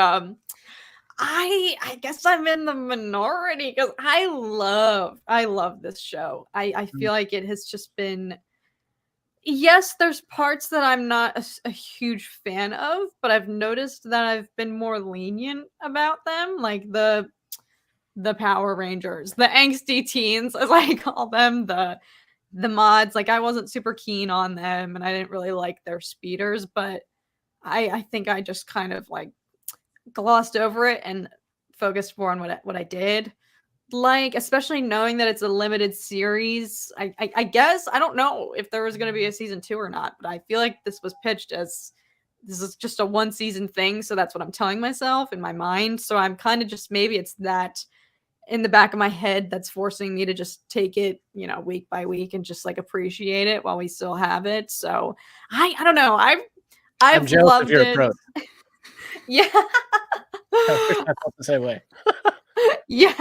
I guess I'm in the minority because I love this show. I feel like it has just been. Yes, there's parts that I'm not a huge fan of, but I've noticed that I've been more lenient about them, like the Power Rangers, the angsty teens, as I call them, the mods. Like I wasn't super keen on them, and I didn't really like their speeders, but I think I just kind of like glossed over it and focused more on what I did. Like, especially knowing that it's a limited series. I guess I don't know if there was going to be a season 2 or not, but I feel like this was pitched as this is just a 1 season thing, so that's what I'm telling myself in my mind. So I'm kind of just, maybe it's that in the back of my head that's forcing me to just take it, week by week and just like appreciate it while we still have it. So I don't know. I'm jealous loved of your it. approach. Yeah. I wish I felt the same way. Yeah,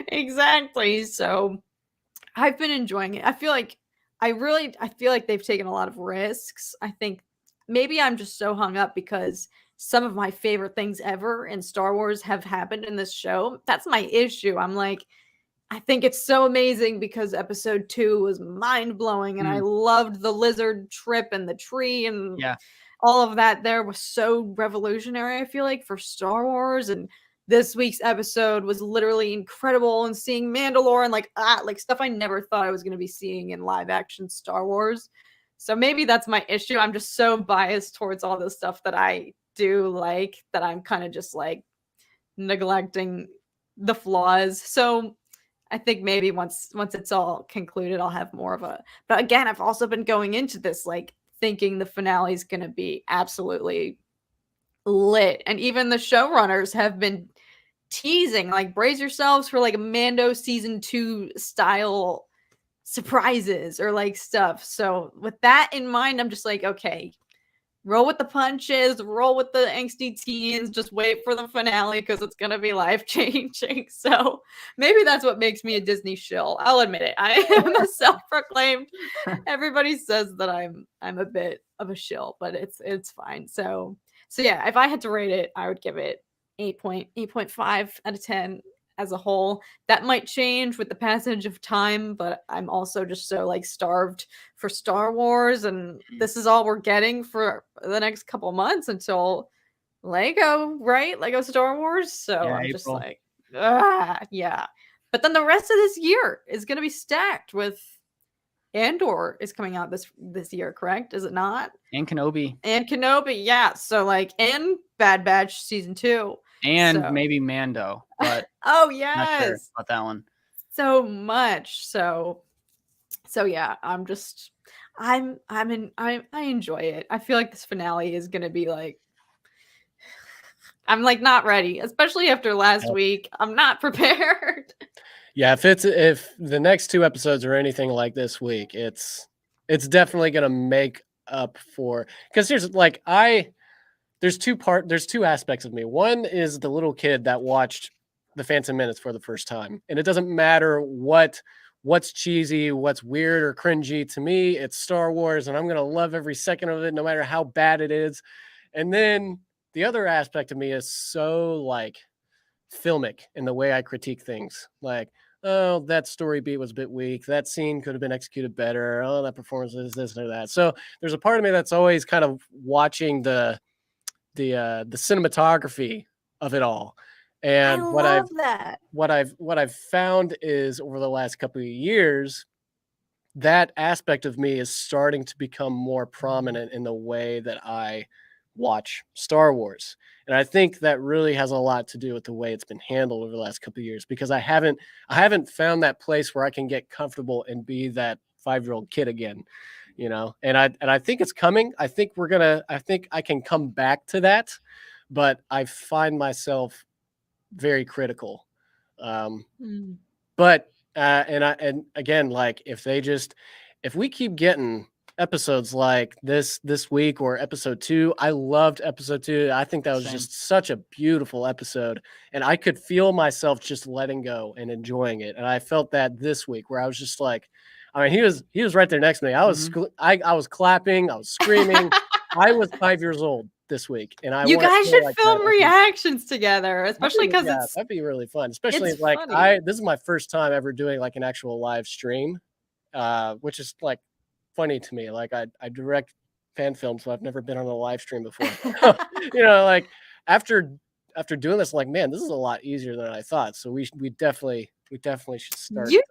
exactly. So I've been enjoying it. I feel like they've taken a lot of risks. I think maybe I'm just so hung up because some of my favorite things ever in Star Wars have happened in this show. That's my issue. I'm like, I think it's so amazing because episode 2 was mind blowing and I loved the lizard trip and the tree and all of that there was so revolutionary, I feel like, for Star Wars. And this week's episode was literally incredible, and seeing Mandalore and like stuff I never thought I was going to be seeing in live action Star Wars. So maybe that's my issue. I'm just so biased towards all the stuff that I do like that I'm kind of just like neglecting the flaws. So I think maybe once it's all concluded, I'll have more of a. But again, I've also been going into this like thinking the finale is going to be absolutely lit, and even the showrunners have been teasing like brace yourselves for like Mando season 2 style surprises or like stuff. So with that in mind, I'm just like, okay, roll with the punches, roll with the angsty teens, just wait for the finale because it's gonna be life changing. So maybe that's what makes me a Disney shill. I'll admit it. I am a self-proclaimed. Everybody says that I'm a bit of a shill, but it's fine. So yeah, if I had to rate it, I would give it 8.5 out of 10 as a whole. That might change with the passage of time, but I'm also just so like starved for Star Wars, and this is all we're getting for the next couple months until Lego Star Wars. So Yeah, I'm April. just like, yeah. But then the rest of this year is going to be stacked with Andor is coming out this year, correct? Is it not? And Kenobi. Yeah. So like, and Bad Batch season 2. And maybe Mando, but oh not yes, sure about that one. so much. So yeah, I enjoy it. I feel like this finale is gonna be like, I'm like not ready, especially after last week. I'm not prepared. Yeah, if the next 2 episodes are anything like this week, it's definitely gonna make up for, because there's two aspects of me. One is the little kid that watched The Phantom Menace for the first time, and it doesn't matter what's cheesy, what's weird or cringy. To me, it's Star Wars, and I'm gonna love every second of it, no matter how bad it is. And then the other aspect of me is so like filmic in the way I critique things. Like, oh, that story beat was a bit weak. That scene could have been executed better. Oh, that performance is this or that. So there's a part of me that's always kind of watching the cinematography of it all. And what I've found is over the last couple of years, that aspect of me is starting to become more prominent in the way that I watch Star Wars. And I think that really has a lot to do with the way it's been handled over the last couple of years, because I haven't found that place where I can get comfortable and be that 5-year-old kid again, and I think it's coming. I think I can come back to that, but I find myself very critical. But and again, like if we keep getting episodes like this week or episode 2. I loved episode 2. I think that was just such a beautiful episode, and I could feel myself just letting go and enjoying it. And I felt that this week where I was just like, I mean, he was right there next to me. I was I was clapping, I was screaming. I was 5 years old this week, and you guys should film reactions together, especially because that'd be really fun. Especially like this is my first time ever doing like an actual live stream, which is like funny to me. Like I direct fan films, so I've never been on a live stream before. You know, like after doing this, like, man, this is a lot easier than I thought. So we definitely should start. You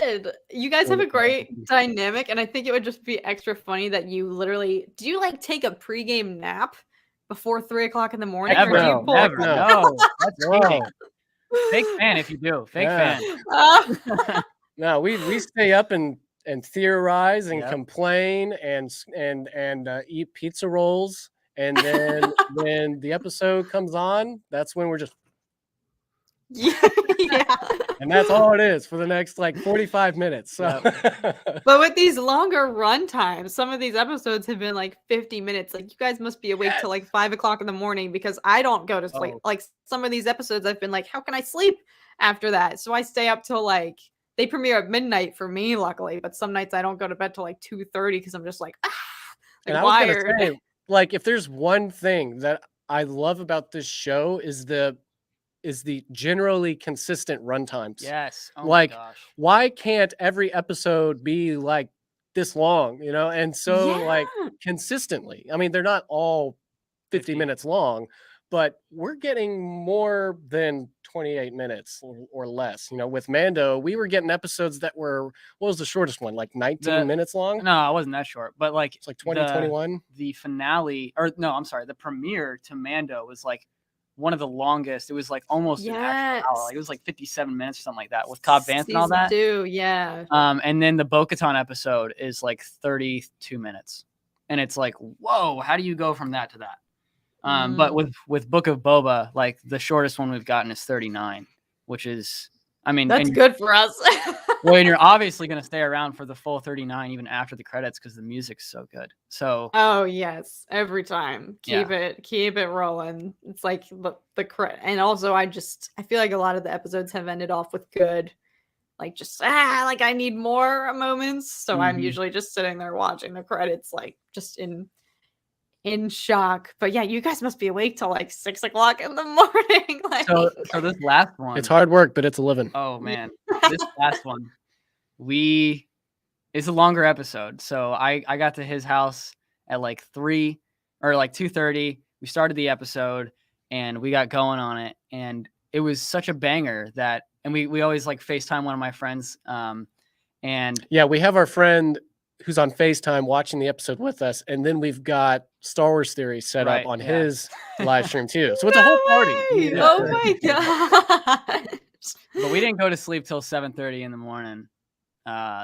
should. You guys have a great dynamic, and I think it would just be extra funny that you literally do you like take a pregame nap before 3 o'clock in the morning? Never, or do you pull no. That's cheating. Fake fan if you do. Fake fan. No, we stay up and theorize and complain and eat pizza rolls, and then when the episode comes on, that's when we're just and that's all it is for the next like 45 minutes. So but with these longer run times, some of these episodes have been like 50 minutes. Like you guys must be awake till like 5 o'clock in the morning, because I don't go to sleep. Like some of these episodes I've been like, how can I sleep after that? So I stay up till like, they premiere at midnight for me, luckily, but some nights I don't go to bed till like 2:30 because I'm just like, and wired. I was gonna say, like, if there's one thing that I love about this show is the generally consistent run times. Yes. Oh like, my gosh. Why can't every episode be like this long, you know? And so like consistently. I mean, they're not all 50 minutes long, but we're getting more than 28 minutes or less. You know, with Mando, we were getting episodes that were, what was the shortest one? Like 19 minutes long? No, it wasn't that short, but like it's like 2021. The finale, or no, I'm sorry, the premiere to Mando was like one of the longest. It was like almost an actual hour. Like it was like 57 minutes or something like that with Cobb Vanth and all that. And then the Bo-Katan episode is like 32 minutes. And it's like, whoa, how do you go from that to that? But with Book of Boba, like the shortest one we've gotten is 39, which is, I mean, that's good for us. Well, and you're obviously going to stay around for the full 39 even after the credits because the music's so good. So oh yes, every time keep it rolling. It's like the credit, and also I feel like a lot of the episodes have ended off with good, like just like I need more moments. So I'm usually just sitting there watching the credits, like just in shock. But yeah, you guys must be awake till like 6 o'clock in the morning. Like, so this last one, it's hard work, but it's a living. Oh man, this last one, it's a longer episode. So I got to his house at like 3 or like 2:30. We started the episode and we got going on it, and it was such a banger that, and we always like FaceTime one of my friends. And yeah, we have our friend who's on FaceTime watching the episode with us, and then we've got Star Wars Theory set up on his live stream too. So it's a whole party. Oh my god! But we didn't go to sleep till 7:30 in the morning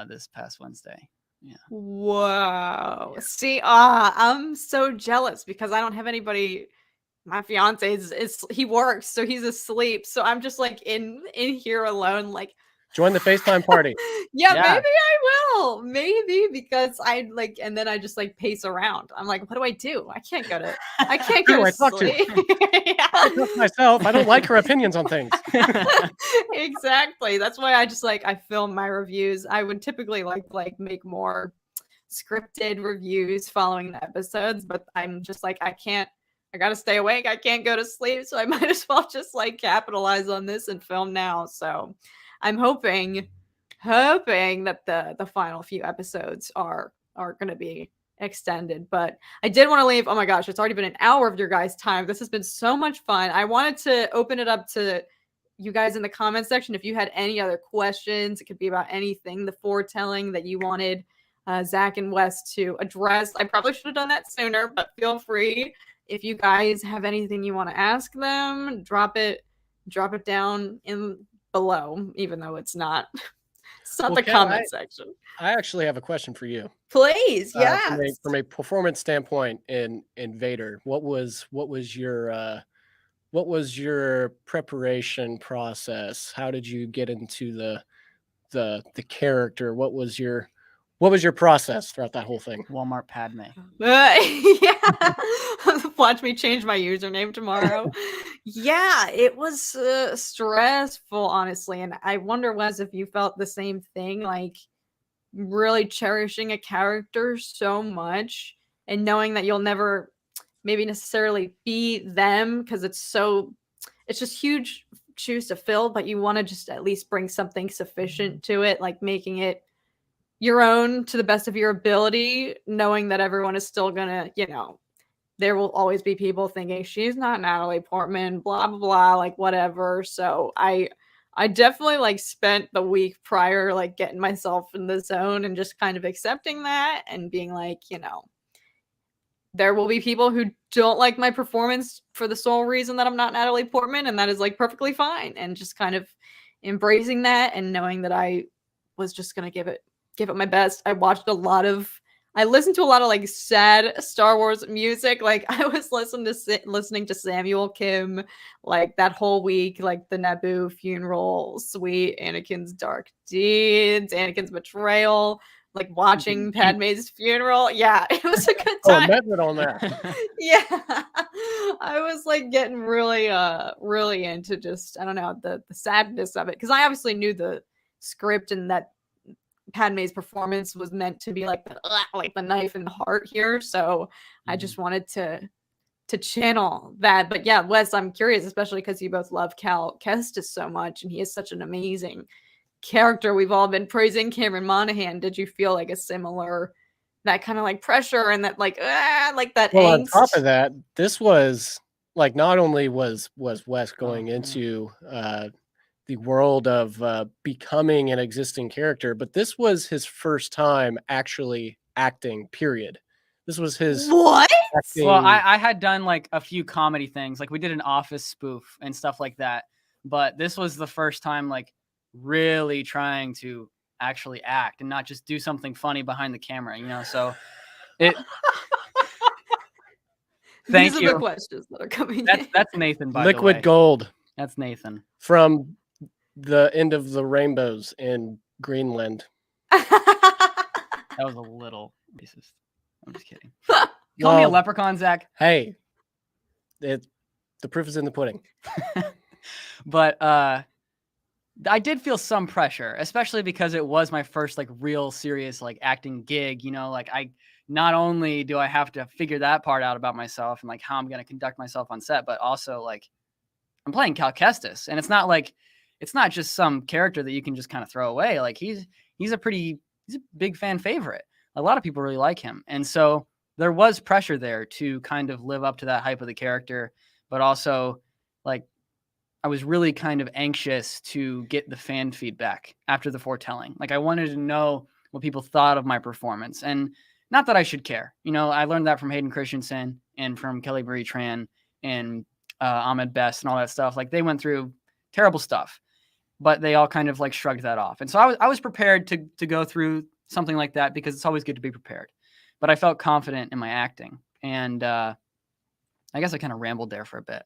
this past Wednesday. Yeah. Wow. Yeah. See, I'm so jealous because I don't have anybody. My fiance is he works, so he's asleep. So I'm just like in here alone, like. Join the FaceTime party. Yeah, maybe I will. Maybe because I like, and then I just like pace around. I'm like, what do I do? I can't go to sleep. I talk myself. I don't like her opinions on things. Exactly. That's why I just like I film my reviews. I would typically like make more scripted reviews following the episodes, but I'm just like I gotta stay awake. I can't go to sleep, so I might as well just like capitalize on this and film now. So I'm hoping that the final few episodes are going to be extended. But I did want to leave. Oh my gosh, it's already been an hour of your guys' time. This has been so much fun. I wanted to open it up to you guys in the comment section if you had any other questions. It could be about anything, the foretelling that you wanted Zach and Wes to address. I probably should have done that sooner, but feel free. If you guys have anything you want to ask them, drop it down in below, even though it's not the comment section. I actually have a question for you. Please, yes. From a performance standpoint in Vader, what was your preparation process? How did you get into the character? What was your What was your process throughout that whole thing? Walmart Padme. Yeah. Watch me change my username tomorrow. Yeah, it was stressful, honestly. And I wonder, Wes, if you felt the same thing, like really cherishing a character so much and knowing that you'll never maybe necessarily be them because it's just huge shoes to fill, but you want to just at least bring something sufficient to it, like making it your own to the best of your ability, knowing that everyone is still gonna, there will always be people thinking she's not Natalie Portman, blah blah blah, like whatever. So I definitely like spent the week prior like getting myself in the zone and just kind of accepting that and being like, there will be people who don't like my performance for the sole reason that I'm not Natalie Portman, and that is like perfectly fine. And just kind of embracing that and knowing that I was just gonna give it my best. I listened to a lot of like sad Star Wars music. Like I was listening to Samuel Kim like that whole week, like the Naboo funeral suite, Anakin's dark deeds, Anakin's betrayal, like watching Padme's funeral. Yeah, it was a good time. Method on that. Yeah. I was like getting really really into just, I don't know, the sadness of it, because I obviously knew the script and that Padme's performance was meant to be like the knife in the heart here. So I just wanted to channel that. But yeah, Wes, I'm curious, especially because you both love Cal Kestis so much, and he is such an amazing character. We've all been praising Cameron Monaghan. Did you feel like a similar, that kind of like pressure and that like that Well, angst? on top of that, this was like, not only was Wes going into the world of becoming an existing character, but this was his first time actually acting, period. This was his what? acting. Well, I had done like a few comedy things, like we did an Office spoof and stuff like that, but this was the first time like really trying to actually act and not just do something funny behind the camera, so it Thank These you. are the questions that are coming in. That's Nathan, by the way. Liquid gold That's Nathan. from the end of the rainbows in Greenland. That was a little racist. I'm just kidding. Call me a leprechaun, Zach. Hey, the proof is in the pudding. But I did feel some pressure, especially because it was my first like real serious like acting gig. Like I not only do I have to figure that part out about myself and like how I'm going to conduct myself on set, but also like I'm playing Cal Kestis, and it's not just some character that you can just kind of throw away. Like he's a big fan favorite. A lot of people really like him. And so there was pressure there to kind of live up to that hype of the character, but also like I was really kind of anxious to get the fan feedback after the foretelling. Like I wanted to know what people thought of my performance, and not that I should care. I learned that from Hayden Christensen and from Kelly Marie Tran and Ahmed Best and all that stuff. Like they went through terrible stuff, but they all kind of like shrugged that off. And so I was prepared to go through something like that, because it's always good to be prepared. But I felt confident in my acting, and I guess I kind of rambled there for a bit.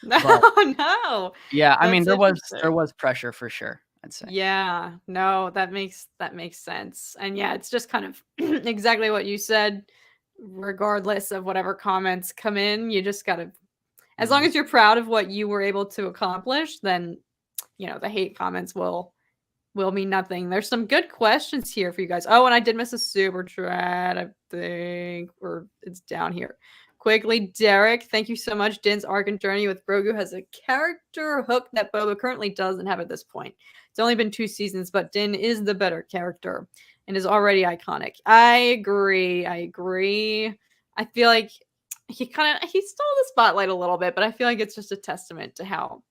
No. Yeah, I mean there was pressure for sure, I'd say. Yeah, no, that makes sense. And yeah, it's just kind of exactly what you said. Regardless of whatever comments come in, you just gotta, as long as you're proud of what you were able to accomplish, then the hate comments will mean nothing. There's some good questions here for you guys. Oh, and I did miss a super chat, I think, or it's down here. Quickly, Derek, thank you so much. Din's arc and journey with Grogu has a character hook that Boba currently doesn't have at this point. It's only been 2 seasons, but Din is the better character and is already iconic. I agree. I feel like he stole the spotlight a little bit, but I feel like it's just a testament to how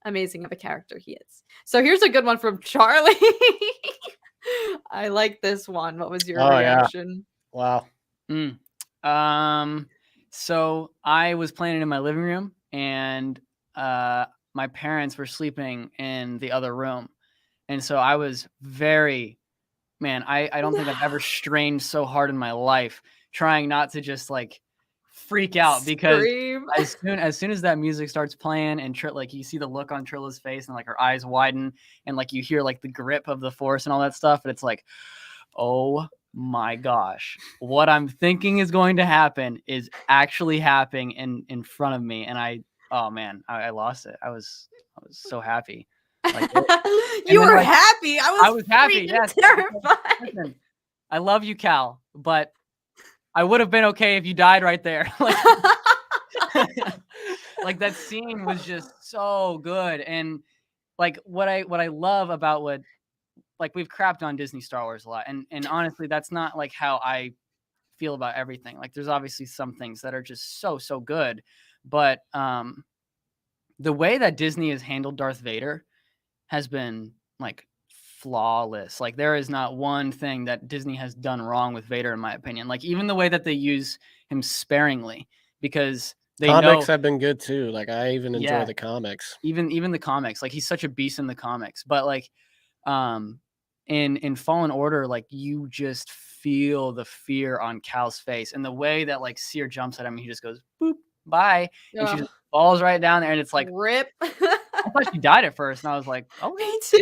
amazing of a character he is. So here's a good one from Charlie. I like this one. What was your reaction? Yeah. Wow. So I was playing it in my living room, and my parents were sleeping in the other room. And so I was I don't think I've ever strained so hard in my life trying not to just like freak out, because as soon as that music starts playing and like you see the look on Trilla's face and like her eyes widen and like you hear like the grip of the Force and all that stuff, and it's like, oh my gosh, what I'm thinking is going to happen is actually happening in front of me. And oh man, I lost it. I was so happy. Like, you were like, happy. I was happy. freaking Yes. terrified. Listen, I love you, Cal, but I would have been okay if you died right there. Like that scene was just so good. And like what I love about like we've crapped on Disney Star Wars a lot. And honestly, that's not like how I feel about everything. Like there's obviously some things that are just so good. But the way that Disney has handled Darth Vader has been like flawless. Like there is not one thing that Disney has done wrong with Vader, in my opinion. Like even the way that they use him sparingly, because they comics know have been good too. Like I even enjoy the comics. Even the comics. Like he's such a beast in the comics. But like in Fallen Order, like you just feel the fear on Cal's face, and the way that like Seer jumps at him, he just goes boop, bye, and she just falls right down there, and it's like rip. I thought she died at first, and I was like, oh, me too.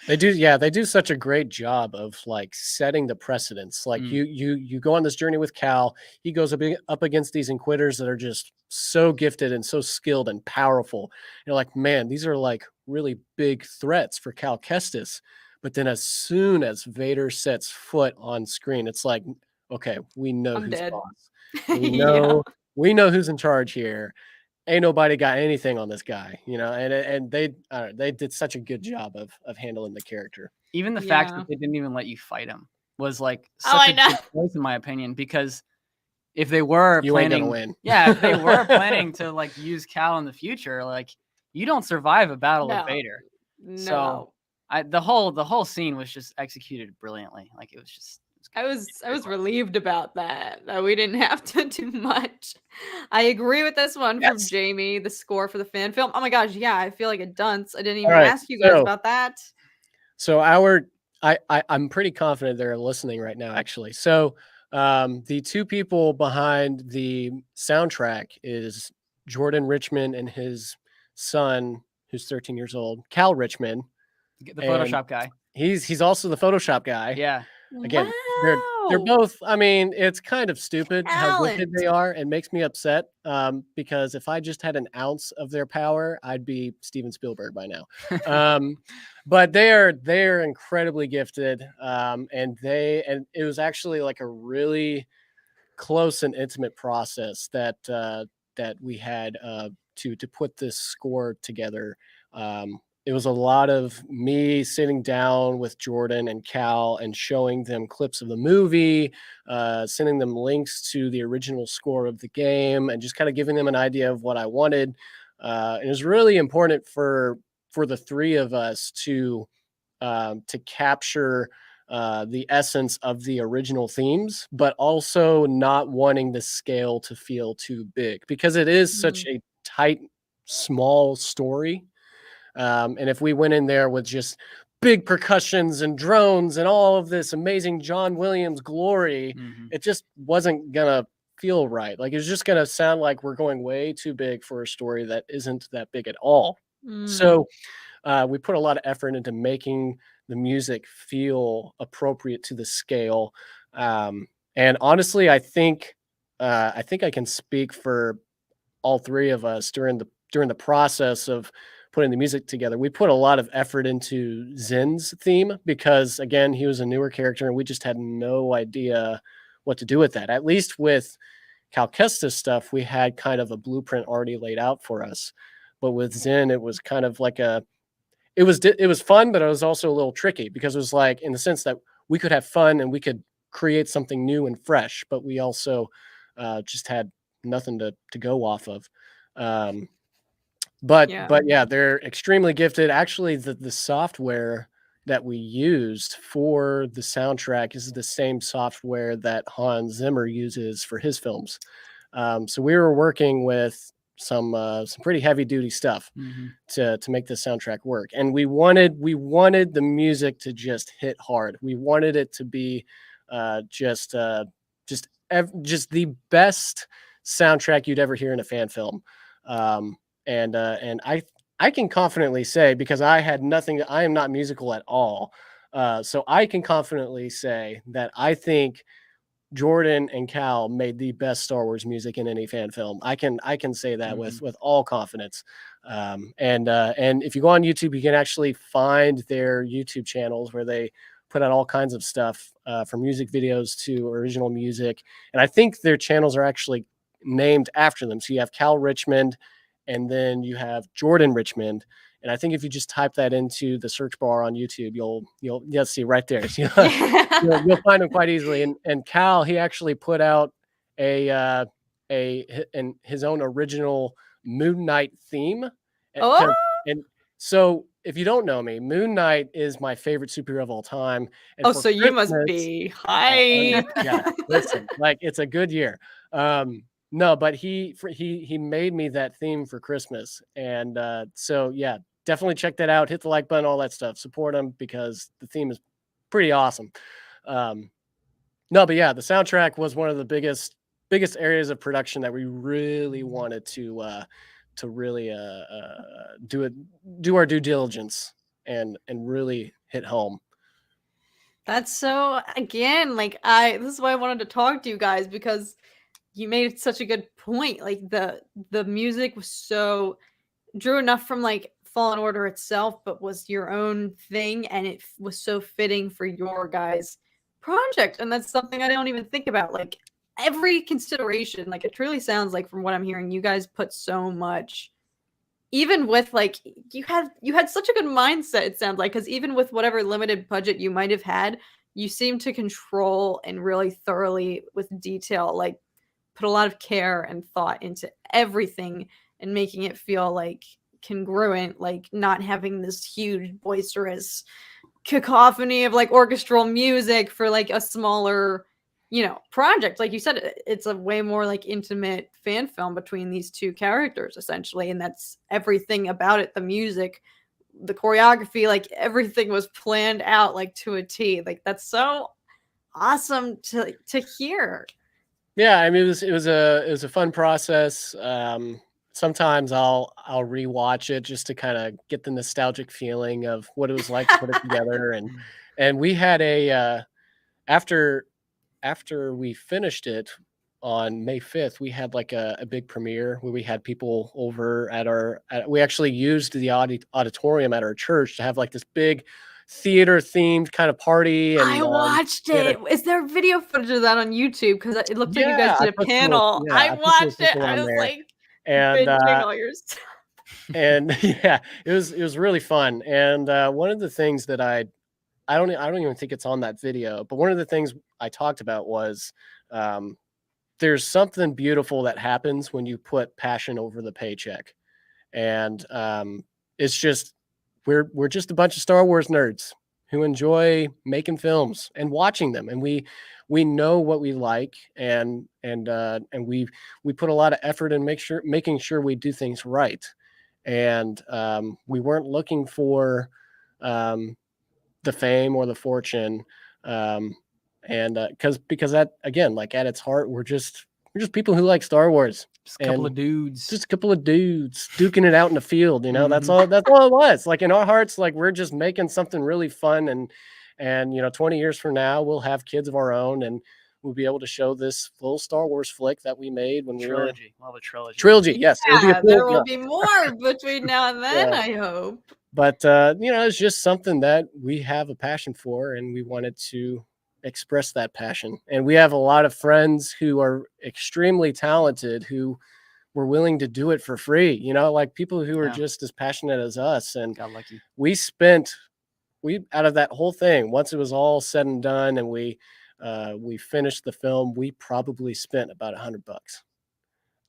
They do such a great job of like setting the precedents. Like you go on this journey with Cal. He goes up against these Inquisitors that are just so gifted and so skilled and powerful. You're like, man, these are like really big threats for Cal Kestis. But then as soon as Vader sets foot on screen, it's like, okay, we know who's boss. We know who's in charge here. Ain't nobody got anything on this guy, you know, and they did such a good job of handling the character. Even the fact that they didn't even let you fight him was like such a good choice, in my opinion, because if they were planning, if they were planning to like use Cal in the future, like you don't survive a battle with Vader. So the whole scene was just executed brilliantly. Like it was just. I was relieved about that. We didn't have to do much. I agree with this one from Jamie, the score for the fan film. Oh my gosh, yeah, I feel like a dunce. I didn't even ask you guys about that. So I'm pretty confident they're listening right now, actually. So the two people behind the soundtrack is Jordan Richmond and his son, who's 13 years old, Cal Richmond. The Photoshop guy. He's also the Photoshop guy. Yeah. Again, they're both, I mean, it's kind of stupid how wicked they are. It makes me upset because if I just had an ounce of their power, I'd be Steven Spielberg by now. But they're incredibly gifted. And it was actually like a really close and intimate process that we had to put this score together. It was a lot of me sitting down with Jordan and Cal and showing them clips of the movie, sending them links to the original score of the game, and just kind of giving them an idea of what I wanted. And it was really important for the three of us to capture the essence of the original themes, but also not wanting the scale to feel too big, because it is such a tight, small story. And if we went in there with just big percussions and drones and all of this amazing John Williams glory, it just wasn't gonna feel right. Like it's just gonna sound like we're going way too big for a story that isn't that big at all. So we put a lot of effort into making the music feel appropriate to the scale. And honestly, I think I can speak for all three of us during the process of putting the music together. We put a lot of effort into Zen's theme because, again, he was a newer character and we just had no idea what to do with that. At least with Cal Kestis stuff, we had kind of a blueprint already laid out for us. But with Zen, it was kind of like it was fun, but it was also a little tricky because it was like in the sense that we could have fun and we could create something new and fresh, but we also just had nothing to go off of. But yeah, they're extremely gifted. Actually, the software that we used for the soundtrack is the same software that Hans Zimmer uses for his films. So we were working with some pretty heavy duty stuff to make the soundtrack work. And we wanted the music to just hit hard. We wanted it to be just the best soundtrack you'd ever hear in a fan film. And I can confidently say, because I am not musical at all. So I can confidently say that I think Jordan and Cal made the best Star Wars music in any fan film. I can say that with all confidence. And if you go on YouTube, you can actually find their YouTube channels where they put out all kinds of stuff, from music videos to original music. And I think their channels are actually named after them. So you have Cal Richmond, and then you have Jordan Richmond. And I think if you just type that into the search bar on YouTube, you'll see right there. You'll find them quite easily. And Cal, he actually put out his own original Moon Knight theme. Oh, And so if you don't know me, Moon Knight is my favorite superhero of all time. And oh, for so you must Christmas- be hype. yeah, listen, like it's a good year. No, but he made me that theme for Christmas. And so yeah, definitely check that out. Hit the like button, all that stuff. Support him because the theme is pretty awesome. No, but yeah, the soundtrack was one of the biggest areas of production that we really wanted to really do our due diligence and really hit home. That's so, again, like this is why I wanted to talk to you guys, because you made such a good point. Like the music was so, drew enough from like Fallen Order itself, but was your own thing, and it was so fitting for your guys' project. And that's something I don't even think about. Like every consideration, like it truly sounds like, from what I'm hearing, you guys put so much, even with like you had such a good mindset, it sounds like, because even with whatever limited budget you might have had, you seem to control and really thoroughly, with detail, like put a lot of care and thought into everything and making it feel like congruent, like not having this huge boisterous cacophony of like orchestral music for like a smaller, project. Like you said, it's a way more like intimate fan film between these two characters, essentially, and that's everything about it. The music, the choreography, like everything was planned out like to a T. Like that's so awesome to hear. Yeah, I mean, it was a fun process. Sometimes I'll rewatch it just to kind of get the nostalgic feeling of what it was like to put it together. And we had after we finished it on May 5th, we had like a big premiere where we had people over we actually used the auditorium at our church to have like this big theater themed kind of party. And I watched it. Is there video footage of that on YouTube? Because it looked like you guys did a panel. I watched it. I was like, and binging all your stuff. And yeah, it was really fun. And one of the things that I don't even think it's on that video, but one of the things I talked about was there's something beautiful that happens when you put passion over the paycheck. And it's just we're just a bunch of Star Wars nerds who enjoy making films and watching them, and we know what we like, and we put a lot of effort in making sure we do things right. And we weren't looking for the fame or the fortune, because that, again, like at its heart, we're just people who like Star Wars. Just a couple of dudes. Just a couple of dudes duking it out in the field, That's all it was. Like in our hearts, like we're just making something really fun, and 20 years from now we'll have kids of our own, and we'll be able to show this full Star Wars flick that we made when trilogy. We'll have a trilogy. Trilogy, yes. Yeah, there will be more between now and then, Yeah. I hope. But it's just something that we have a passion for, and we wanted to express that passion. And we have a lot of friends who are extremely talented who were willing to do it for free, like people who are just as passionate as us. And got lucky. We out of that whole thing, once it was all said and done and we finished the film, we probably spent about $100.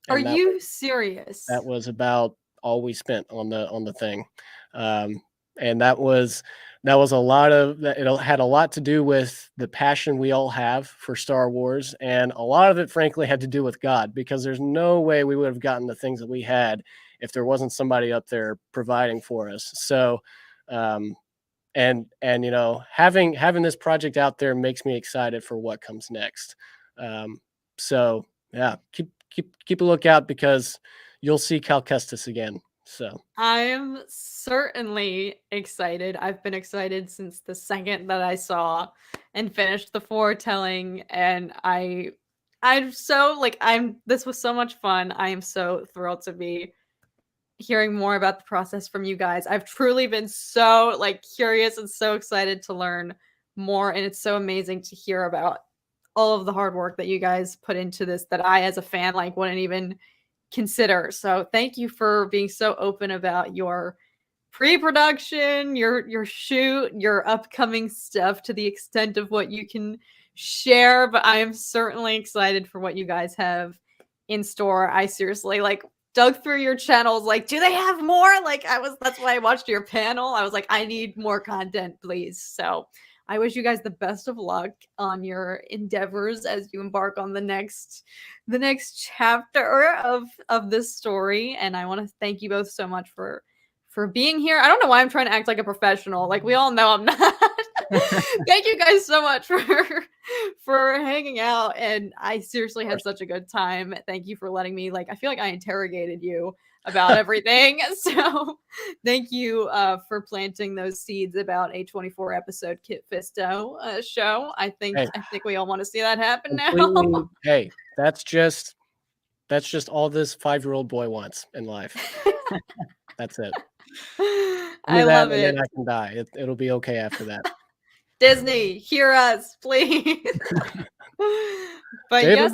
Are you serious? That was about all we spent on the thing. And that was a lot of that. It had a lot to do with the passion we all have for Star Wars. And a lot of it, frankly, had to do with God, because there's no way we would have gotten the things that we had if there wasn't somebody up there providing for us. So, and having this project out there makes me excited for what comes next. So yeah, keep a lookout, because you'll see Cal Kestis again So I'm certainly excited. I've been excited since the second that I saw and finished the foretelling, and I'm so like this was so much fun. I am so thrilled to be hearing more about the process from you guys. I've truly been so like curious and so excited to learn more, and it's so amazing to hear about all of the hard work that you guys put into this that I as a fan like wouldn't even consider. So thank you for being so open about your pre-production, your shoot, your upcoming stuff to the extent of what you can share, but I am certainly excited for what you guys have in store. I seriously like dug through your channels like, do they have more? Like that's why I watched your panel. I was like, I need more content, please. So I wish you guys the best of luck on your endeavors as you embark on the next chapter of this story. And I want to thank you both so much for being here. I don't know why I'm trying to act like a professional. Like we all know I'm not. Thank you guys so much for hanging out, and I seriously had such a good time. Thank you for letting me I feel like I interrogated you about everything. So thank you for planting those seeds about a 24 episode Kit Fisto show. I think we all want to see that happen now. Hey, that's just all this 5-year-old boy wants in life. That's it. I love it. And then I can die. It'll be okay after that. Disney, hear us, please. But David, yes,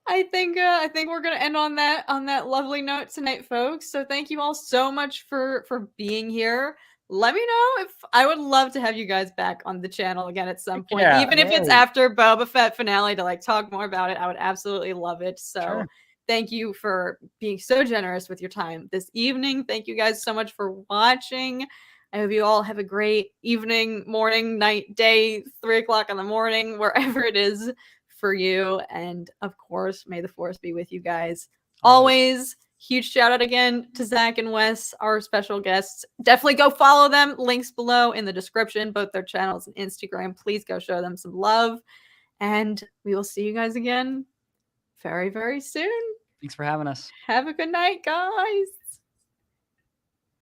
I think we're gonna end on that lovely note tonight, folks. So thank you all so much for being here. Let me know if I would love to have you guys back on the channel again at some point, even if it's after Boba Fett finale to talk more about it. I would absolutely love it. So thank you for being so generous with your time this evening. Thank you guys so much for watching. I hope you all have a great evening, morning, night, day, 3 o'clock in the morning, wherever it is for you. And of course, may the force be with you guys always. Huge shout out again to Zach and Wes, our special guests. Definitely go follow them. Links below in the description, both their channels and Instagram. Please go show them some love. And we will see you guys again very, very soon. Thanks for having us. Have a good night, guys.